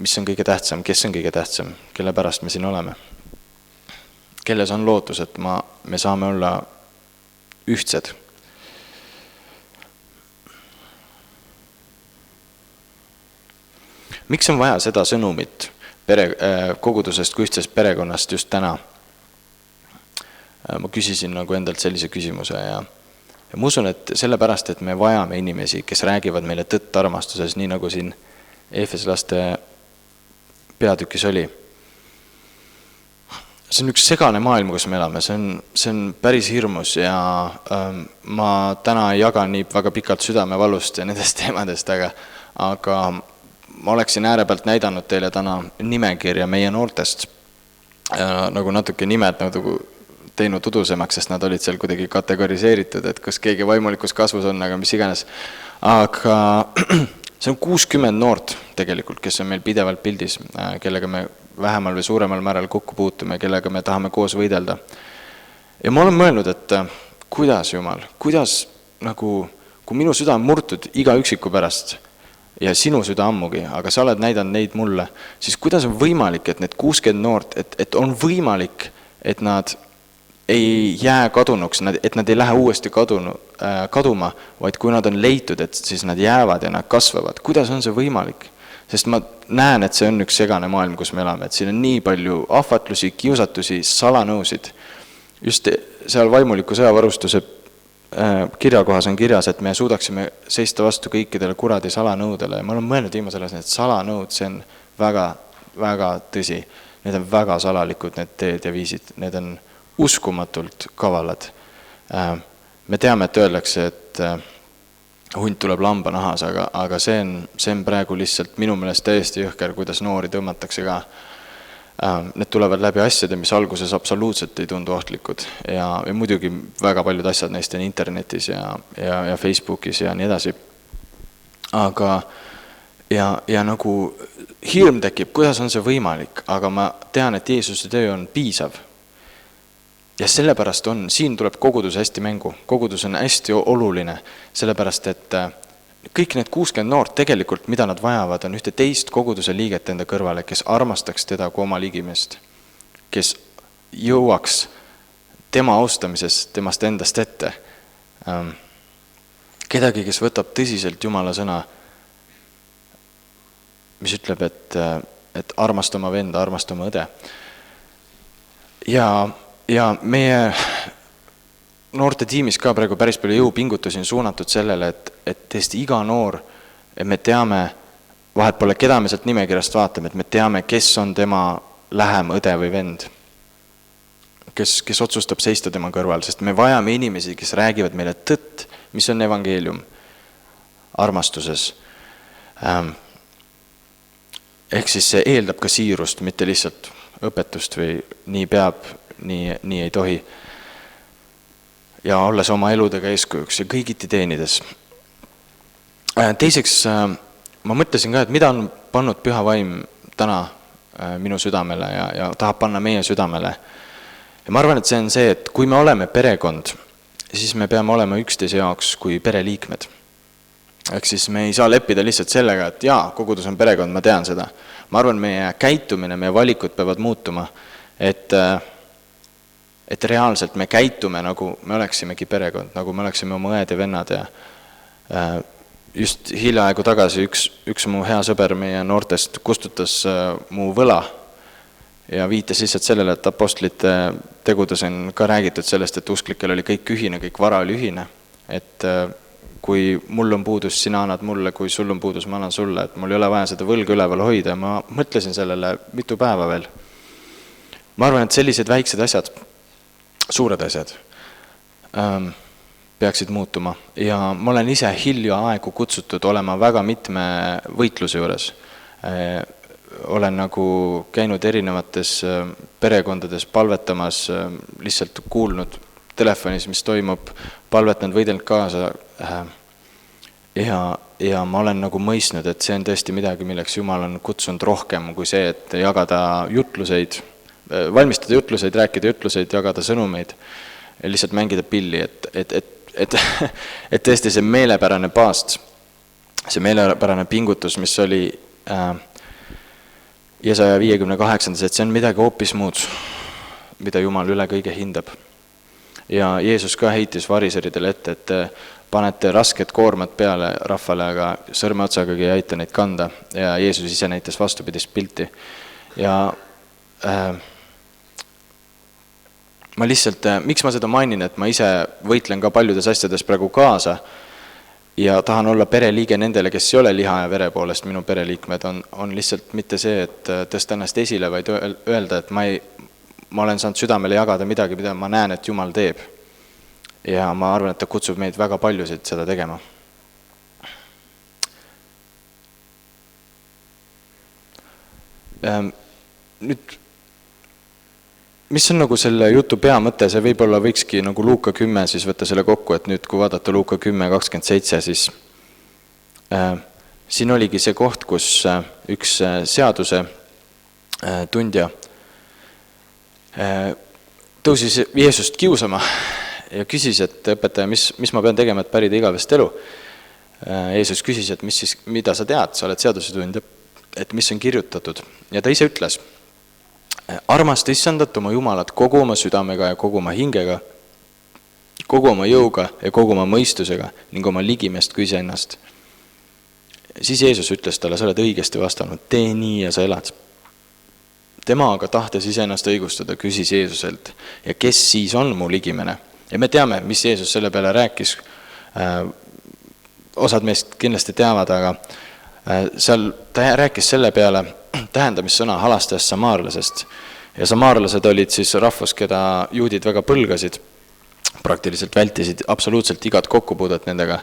mis on kõige tähtsam, kes on kõige tähtsam, kelle pärast me siin oleme. Kelles on lootus, et me saame olla ühtsed. Miks on vaja seda sõnumit kogudusest kui ühtsest perekonnast just täna? Ma küsisin nagu endalt sellise küsimuse ja ma usun, et sellepärast, et me vajame inimesi, kes räägivad meile tõtt armastuses, nii nagu siin Efeslaste peatükis oli. see on üks segane maailm, kus me elame, see on päris hirmus ja ma täna ei jaga nii väga pikalt südamevalust ja nendest teemadest, aga ma oleksin äärepealt näidanud teile täna nimekirja meie noortest, nagu natuke nimed nagu teinud udusemaks, sest nad olid seal kuidagi kategoriseeritud, et kas keegi vaimulikus kasvus on, aga mis iganes. Aga see on 60 noort tegelikult, kes on meil pidevalt pildis, kellega me vähemal või suuremal määral kokku puutume, kellega me tahame koos võidelda. Ja ma olen mõelnud, et kuidas Jumal, kuidas nagu, kui minu süda on murtud iga üksiku pärast ja sinu süda ammugi, aga sa oled näidanud neid mulle, siis kuidas on võimalik, et need 60 noort, et on võimalik, et nad ei jää kadunuks, et nad ei lähe uuesti kaduma, vaid kui nad on leitud, et siis nad jäävad ja nad kasvavad. Kuidas on see võimalik? Sest ma näen, et see on üks segane maailm, kus me elame, et siin on nii palju ahvatlusi, kiusatusi, salanõusid. Just seal vaimuliku sõjavarustuse kirjakohas on kirjas, et me suudaksime seista vastu kõikidele kuradi salanõudele. Ja ma olen mõelnud viimasel ajal, et salanõud, see on väga, väga tõsi. Need on väga salalikud, need teed ja viisid. Need on uskumatult kavalad. Me teame, et öeldakse, et hunt tuleb lamba nahas, aga see on praegu lihtsalt minu meelest täiesti jõhker, kuidas noori tõmmatakse ka. Need tulevad läbi asjade, mis alguses absoluutselt ei tundu ohtlikud ja muidugi väga paljud asjad neist on internetis ja Facebookis ja nii edasi. Aga ja nagu hirm tekib, kuidas on see võimalik, aga ma tean, et Jeesuse töö on piisav. Ja sellepärast siin tuleb kogudus hästi mängu. Kogudus on hästi oluline, sellepärast et kõik need 60 noort tegelikult, mida nad vajavad, on ühte teist koguduse liiget enda kõrvale, kes armastaks teda kui oma ligimest, kes jõuaks tema austamises temast endast ette. Kedagi, kes võtab tõsiselt Jumala sõna, mis ütleb, et armasta oma venda, armasta oma õde. Ja meie noorte tiimis ka praegu päris palju jõupingutusi on suunatud sellele, et tõesti iga noor, et me teame, vahet pole, keda me sealt nimekirjast vaatame, et me teame, kes on tema lähem õde või vend, kes otsustab seista tema kõrval, sest me vajame inimesi, kes räägivad meile tõtt, mis on evangeelium armastuses. Ehk siis see eeldab ka siirust, mitte lihtsalt õpetust või nii peab, nii ei tohi. Ja olles oma eludega eeskujuks ja kõigiti teenides. Teiseks, ma mõtlesin ka, et mida on pannud Püha Vaim täna minu südamele ja tahab panna meie südamele. Ja ma arvan, et see on see, et kui me oleme perekond, siis me peame olema üksteise jaoks kui pereliikmed. Ehk siis me ei saa leppida lihtsalt sellega, et jaa, kogudus on perekond, ma tean seda. Ma arvan, meie käitumine, meie valikud peavad muutuma, et reaalselt me käitume, nagu me oleksimegi perekond, nagu me oleksime oma õed ja vennad. Ja just hiljaaegu tagasi üks mu hea sõber meie noortest kustutas mu võla ja viitas lihtsalt sellele, et apostlite tegudes on ka räägitud sellest, et usklikel oli kõik ühine, kõik vara oli ühine. Et kui mul on puudus, sina annad mulle, kui sul on puudus, ma annan sulle, et mul ei ole vaja seda võlga üleval hoida. Ma mõtlesin sellele mitu päeva veel. Ma arvan, et sellised väiksed asjad, suured asjad peaksid muutuma ja ma olen ise hiljaaegu kutsutud olema väga mitme võitluse juures. Olen nagu käinud erinevates perekondades palvetamas, lihtsalt kuulnud telefonis, mis toimub, palvetanud, võidelnud kaasa ja ma olen nagu mõistnud, et see on tõesti midagi, milleks Jumal on kutsunud rohkem kui see, et jagada jutluseid, valmistada jutluseid, rääkida jutluseid, jagada sõnumeid ja lihtsalt mängida pilli, et tõesti see meelepärane paast, see meelepärane pingutus, mis oli Jesaja 58, et see on midagi hoopis muud, mida Jumal üle kõige hindab. Ja Jeesus ka heitis variseridele ette, et panete rasked koormad peale rahvale, aga sõrme otsagagi ei aita neid kanda ja Jeesus ise näitas vastupidist pilti. Ja ma lihtsalt, miks ma seda mainin, et ma ise võitlen ka paljudes asjades praegu kaasa ja tahan olla pereliige nendele, kes ei ole liha ja vere poolest minu pereliikmed, on lihtsalt mitte see, et tõsta ennast esile, vaid öelda, et ma olen saanud südamele jagada midagi, mida ma näen, et Jumal teeb. Ja ma arvan, et ta kutsub meid väga paljusid seda tegema. Nüüd, mis on nagu selle jutu peamõte, see võib-olla võikski nagu Luuka 10 siis võtta selle kokku, et nüüd kui vaadata Luuka 10:27, siis siin oligi see koht, kus üks seaduse tundja tõusis Jeesust kiusama ja küsis, et õpetaja, mis ma pean tegema, et pärida igavest elu. Jeesus küsis, et mida sa tead, sa oled seadusetundja, et mis on kirjutatud. Ja ta ise ütles, armasta Issandat oma Jumalat kogu oma südamega ja kogu oma hingega, kogu oma jõuga ja kogu oma mõistusega ning oma ligimest kui iseennast. Siis Jeesus ütles talle, sa oled õigesti vastanud, tee nii ja sa elad. Tema aga tahtes iseennast õigustada, küsis Jeesuselt, ja kes siis on mu ligimene? Ja me teame, mis Jeesus selle peale rääkis. Osad meist kindlasti teavad, aga seal ta rääkis selle peale tähendamissõna halastajast samaarlasest. Ja samaarlased olid siis rahvus, keda juudid väga põlgasid, praktiliselt vältisid absoluutselt igat kokkupuudet nendega.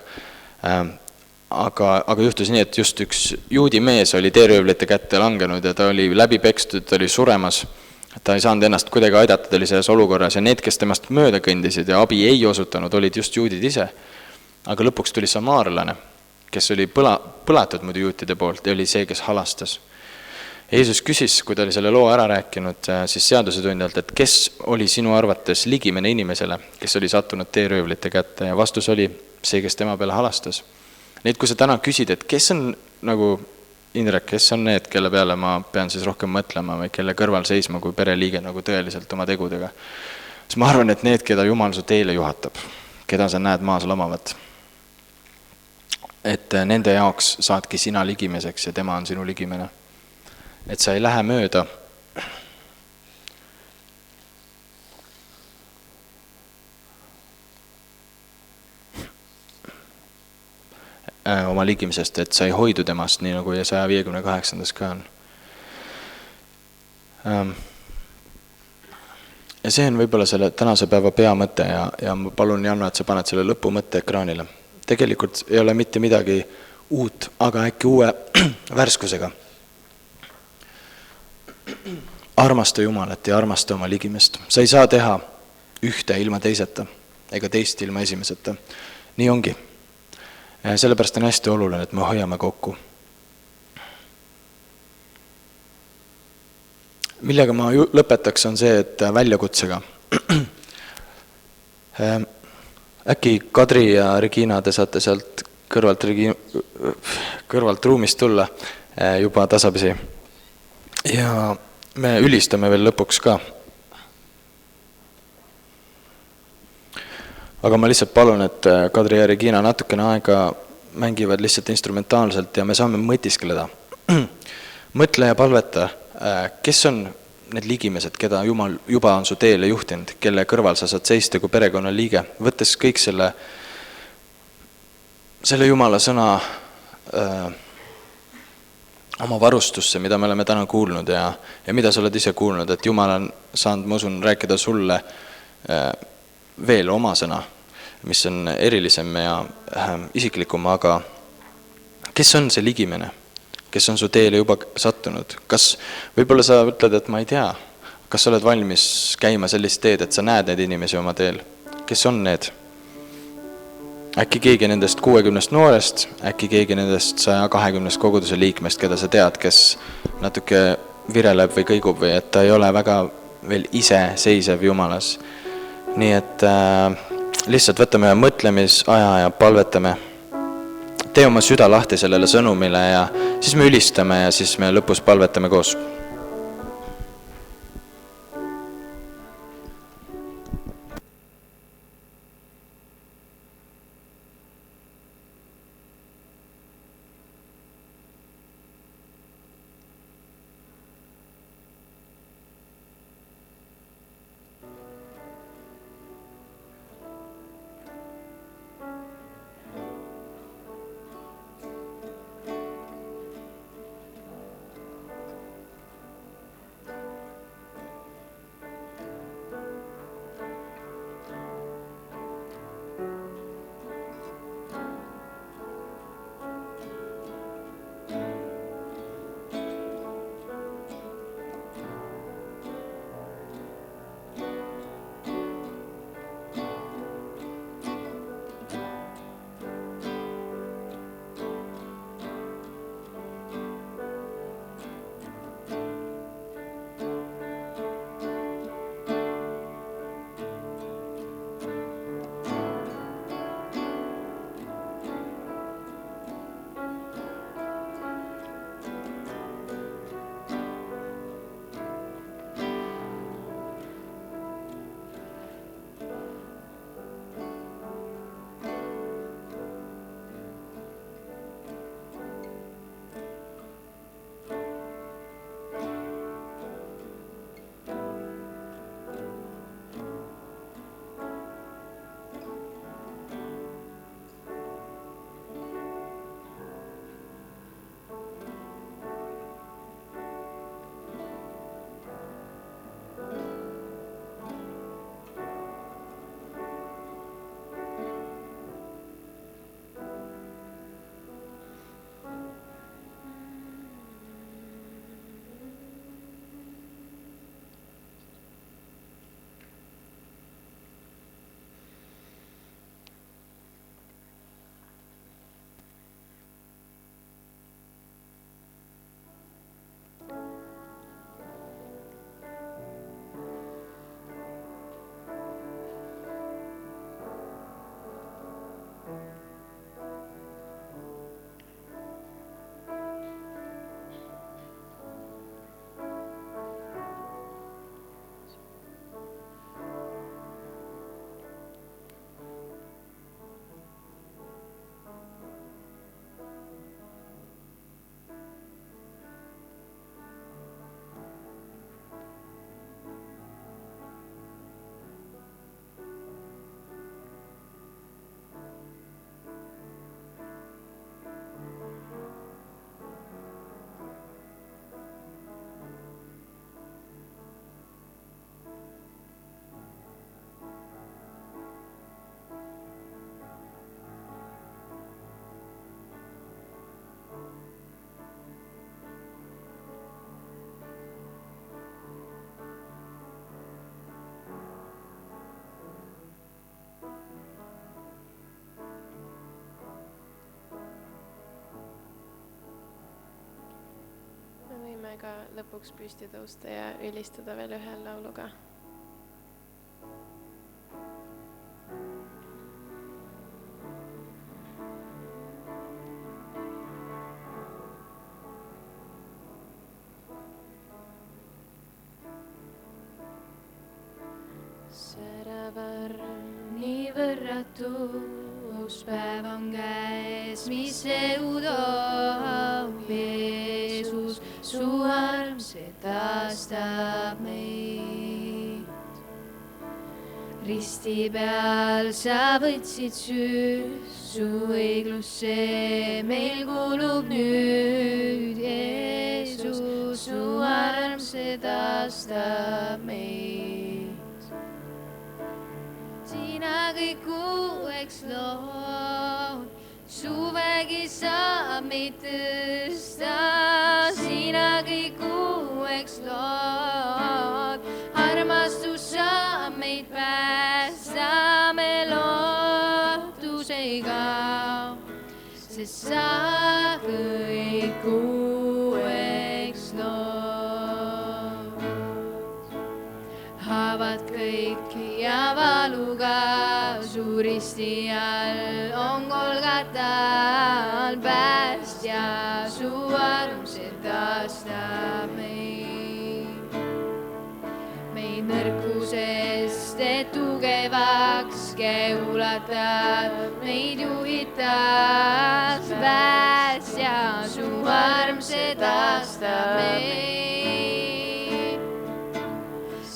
Aga juhtus nii, et just üks juudi mees oli teeröövlite kätte langenud ja ta oli läbi pekstud, ta oli suremas. Ta ei saanud ennast kuidagi aidata, ta oli selles olukorras ja need, kes temast mööda kõndisid ja abi ei osutanud, olid just juudid ise. Aga lõpuks tuli samaarlane, kes oli põlatud muidu juutide poolt ja oli see, kes halastas. Jeesus küsis, kui ta oli selle loo ära rääkinud, siis seadusetundjalt, et kes oli sinu arvates ligimene inimesele, kes oli sattunud teeröövlite kätte ja vastus oli see, kes tema peale halastas. Neid, kui sa täna küsid, et kes on nagu Indrek, kes on need, kelle peale ma pean siis rohkem mõtlema või kelle kõrval seisma kui pereliige nagu tõeliselt oma tegudega, siis ma arvan, et need, keda Jumal su teele juhatab, keda sa näed maas lamavat, et nende jaoks saadki sina ligimeseks ja tema on sinu ligimene. Et sa ei lähe mööda oma ligimisest, et sa ei hoidu temast, nii nagu 158. ka on. Ja see on võib-olla selle tänase päeva peamõte ja ma palun, Janno, et sa paned selle lõpumõtte ekraanile. Tegelikult ei ole mitte midagi uut, aga äkki uue värskusega. Armasta Jumalat ja armasta oma ligimest. Sa ei saa teha ühte ilma teiseta ega teist ilma esimeseta. Nii ongi. Sellepärast on hästi oluline, et me hoiame kokku. Millega ma lõpetaks on see, et väljakutsega. Äkki Kadri ja Regina, te saate sealt kõrvalt ruumist tulla juba tasapisi. Ja me ülistame veel lõpuks ka. Aga ma lihtsalt palun, et Kadri ja Regina natukene aega mängivad lihtsalt instrumentaalselt ja me saame mõtiskeleda. Mõtle ja palveta, kes on need ligimesed, keda Jumal juba on su teele juhtinud, kelle kõrval sa saad seista kui perekonna liige, võttes kõik selle Jumala sõna oma varustusse, mida me oleme täna kuulnud ja mida sa oled ise kuulnud, et Jumal on saanud, ma usun, rääkida sulle veel oma sõna, mis on erilisem ja isiklikum, aga kes on see ligimene, kes on su teele juba sattunud? Kas võib-olla sa ütled, et ma ei tea, kas sa oled valmis käima sellist teed, et sa näed neid inimesi oma teel? Kes on need? Äkki keegi nendest 60 noorest, äkki keegi nendest 120 koguduse liikmest, keda sa tead, kes natuke vireleb või kõigub või et ta ei ole väga veel ise seisev Jumalas. Nii et lihtsalt võtame mõtlemisaja ja palvetame. Tee oma süda lahti sellele sõnumile ja siis me ülistame ja siis me lõpus palvetame koos. ka lõpuks püsti tõusta ja ülistada veel ühe lauluga. Säravarm nii võrratu, uus päev on käes, mis õudab Jeesus, su arm, see taastab meid. Risti peal sa võtsid süüd, su õiglus see meil kulub nüüd, Jeesus, su arm, see taastab meid. Sina kõik uueks lood, su vägi saab meid tõsta. Sina kõik uueks lood, armastus saab meid päästa. Me lootus ei kao, sest sa kõik uueks lood. Haavad kõik ja valuga su risti all on Golgatal päästja, su arm, see taastab meid. Meid nõrkusest, et tugevaks käulatad, meid juhitad päästja, su arm, see taastab meid.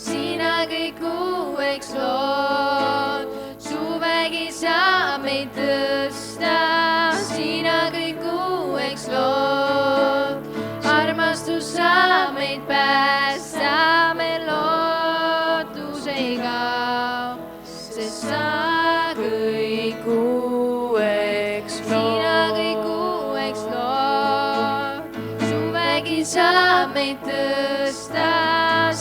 Sina kõik uueks lood, su vägi saab meid tõsta. Sina kõik uueks lood, armastus saab meid päästa. Me lootus ei kao, sest sa kõik uueks lood. Sina kõik uueks lood, su vägi saab meid tõsta.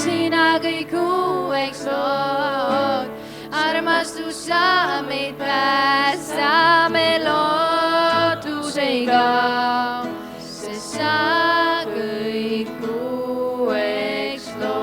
Sina kõik uueks lood, armastus saab meid päästa. Me lootus ei kao, sest sa kõik uueks lood.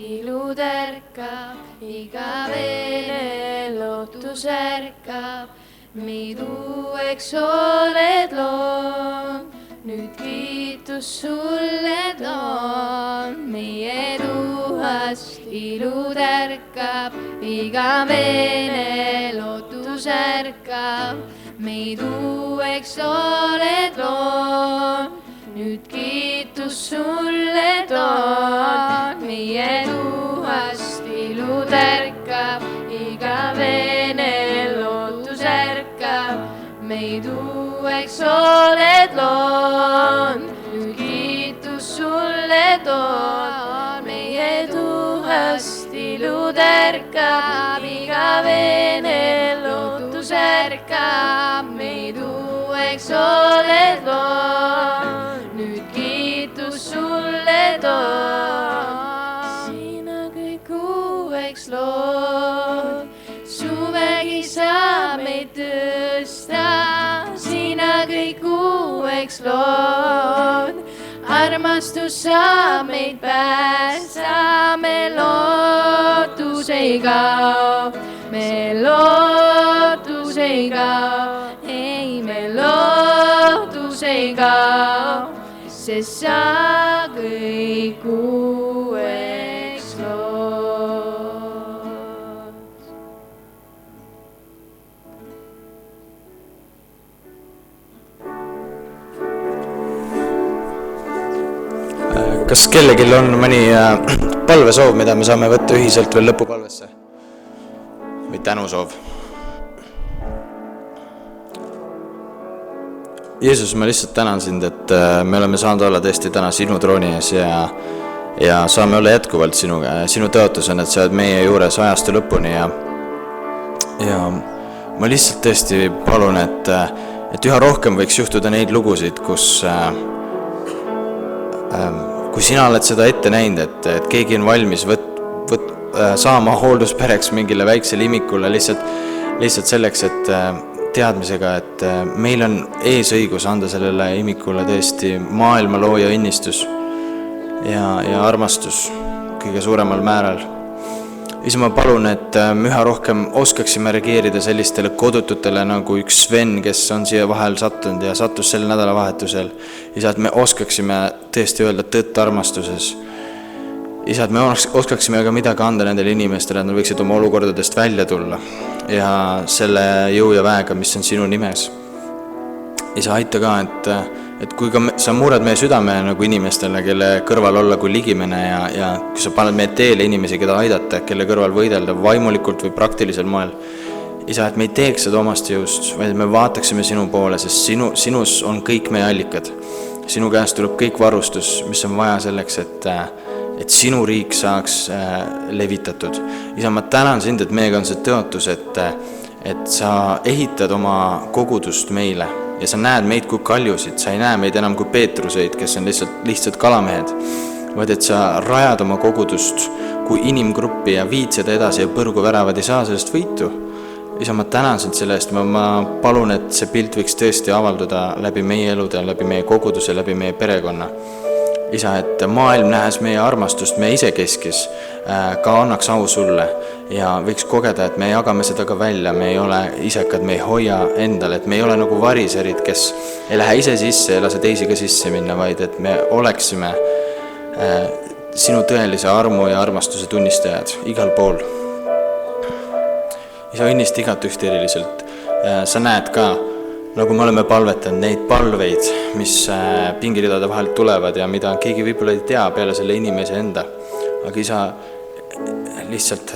Ilud ärkab, igavene lootus ärkab, meid uueks oled loonud, nüüd kiitus sulle toon. Meie tuhast ilud ärkab, igavene lootus ärkab, meid uueks oled loonud, nüüd kiitus sulle toon. Meie tuhast ilud ärkab, igavene lootus ärkab, meid uueks oled loonud, nüüd kiitus sulle toon. Meie tuhast ilud ärkab, igavene lootus ärkab, meid uueks oled loonud, nüüd kiitus sulle toon. Sina kõik uueks lood, su vägi saab meid tõsta. Sina kõik uueks lood, armastus saab meid päästa. Me lootus ei kao, me lootus ei kao, ei me lootus ei kao, sest sa kõik uueks lood. Kas kellelgi on mõni palvesoov, mida me saame võtta ühiselt veel lõpupalvesse? Või tänusoov? Jeesus, ma lihtsalt tänan sind, et me oleme saanud olla tõesti täna sinu trooni ees ja saame olla jätkuvalt sinuga. Sinu tõotus on, et sa oled meie juures ajastu lõpuni ja ma lihtsalt tõesti palun, et üha rohkem võiks juhtuda neid lugusid, kus kui sina oled seda ette näinud, et keegi on valmis saama hoolduspereks mingile väiksele imikule lihtsalt selleks, et teadmisega, et meil on eesõigus anda sellele imikule tõesti maailma looja õnnistus ja armastus kõige suuremal määral. Isa, ma palun, et me üha rohkem oskaksime reageerida sellistele kodututele nagu üks Sven, kes on siia vahel sattunud ja sattus sel nädalavahetusel. Isa, et me oskaksime tõesti öelda tõtt armastuses. Isa, et me oskaksime ka midagi anda nendele inimestele, et nad võiksid oma olukordadest välja tulla ja selle jõu ja väega, mis on sinu nimes. Isa, aita ka, et kui ka sa mured meie südame nagu inimestele, kelle kõrval olla kui ligimene ja kui sa paned meie teele inimesi, keda aidata, kelle kõrval võidelda vaimulikult või praktilisel moel. Isa, et me ei teeks seda omast jõust, vaid me vaataksime sinu poole, sest sinus on kõik meie allikad. Sinu käest tuleb kõik varustus, mis on vaja selleks, et sinu riik saaks levitatud. Isa, ma tänan sind, et meiega on see tõotus, et sa ehitad oma kogudust meile ja sa näed meid kui kaljusid, sa ei näe meid enam kui Peetruseid, kes on lihtsalt kalamehed, vaid et sa rajad oma kogudust kui inimgruppi ja viid seda edasi ja põrguväravad ei saa sellest võitu. Isa, ma tänan sind selle eest, ma palun, et see pilt võiks tõesti avalduda läbi meie elude, läbi meie koguduse, läbi meie perekonna. Isa, et maailm nähes meie armastust meie isekeskis, ka annaks au sulle ja võiks kogeda, et me jagame seda ka välja, me ei ole isekad, me ei hoia endale, et me ei ole nagu variserid, kes ei lähe ise sisse, ei lase teisi ka sisse minna, vaid et me oleksime sinu tõelise armu ja armastuse tunnistajad igal pool. Isa, õnnista igat üht eriliselt. Sa näed ka, nagu me oleme palvetanud, neid palveid, mis pingiridade vahelt tulevad ja mida keegi võib-olla ei tea peale selle inimese enda. Aga Isa, lihtsalt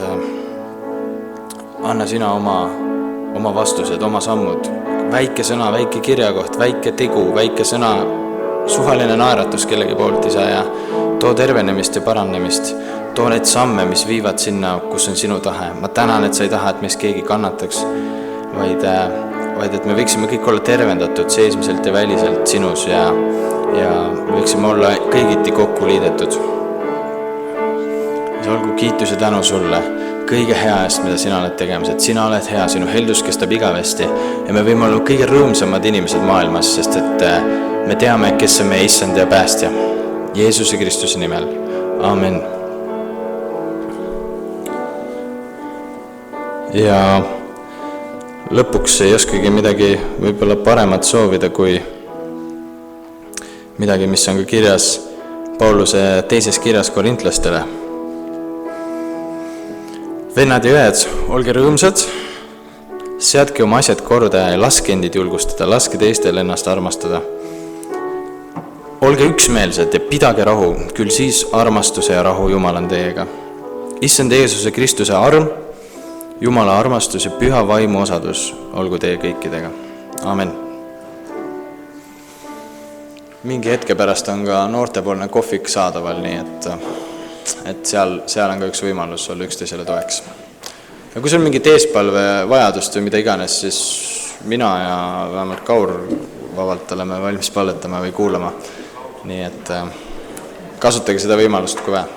anna sina oma vastused, oma sammud. Väike sõna, väike kirjakoht, väike tegu, väike sõna, suvaline naeratus kellegi poolt, Isa, ja too tervenemist ja paranemist. Too need samme, mis viivad sinna, kus on sinu tahe. Ma tänan, et sa ei taha, et meist keegi kannataks, vaid et me võiksime kõik olla tervendatud seesmiselt ja väliselt sinus ja me võiksime olla kõigiti kokku liidetud. Ja olgu kiitus ja tänu sulle kõige hea eest, mida sina oled tegemas, et sina oled hea, sinu heldus kestab igavesti ja me võime olla kõige rõõmsamad inimesed maailmas, sest et me teame, kes on meie issand ja päästja. Jeesuse Kristuse nimel. Amen. Ja lõpuks ei oskagi midagi võib-olla paremat soovida kui midagi, mis on ka kirjas Pauluse teises kirjas korintlastele. Vennad ja õed, olge rõõmsad, seadke oma asjad korda ja laske endid julgustada, laske teistel ennast armastada. Olge üksmeelsed ja pidage rahu, küll siis armastuse ja rahu Jumal on teiega. Issand Jeesuse Kristuse arm, Jumala armastus ja püha vaimu osadus olgu teie kõikidega. Amen. Mingi hetke pärast on ka noortepoolne kohvik saadaval, nii et seal on ka üks võimalus olla üksteisele toeks. Ja kui sul on mingit eespalve vajadust või mida iganes, siis mina ja vähemalt Kaur vabalt oleme valmis palvetama või kuulama. Nii et kasutage seda võimalust, kui vaja.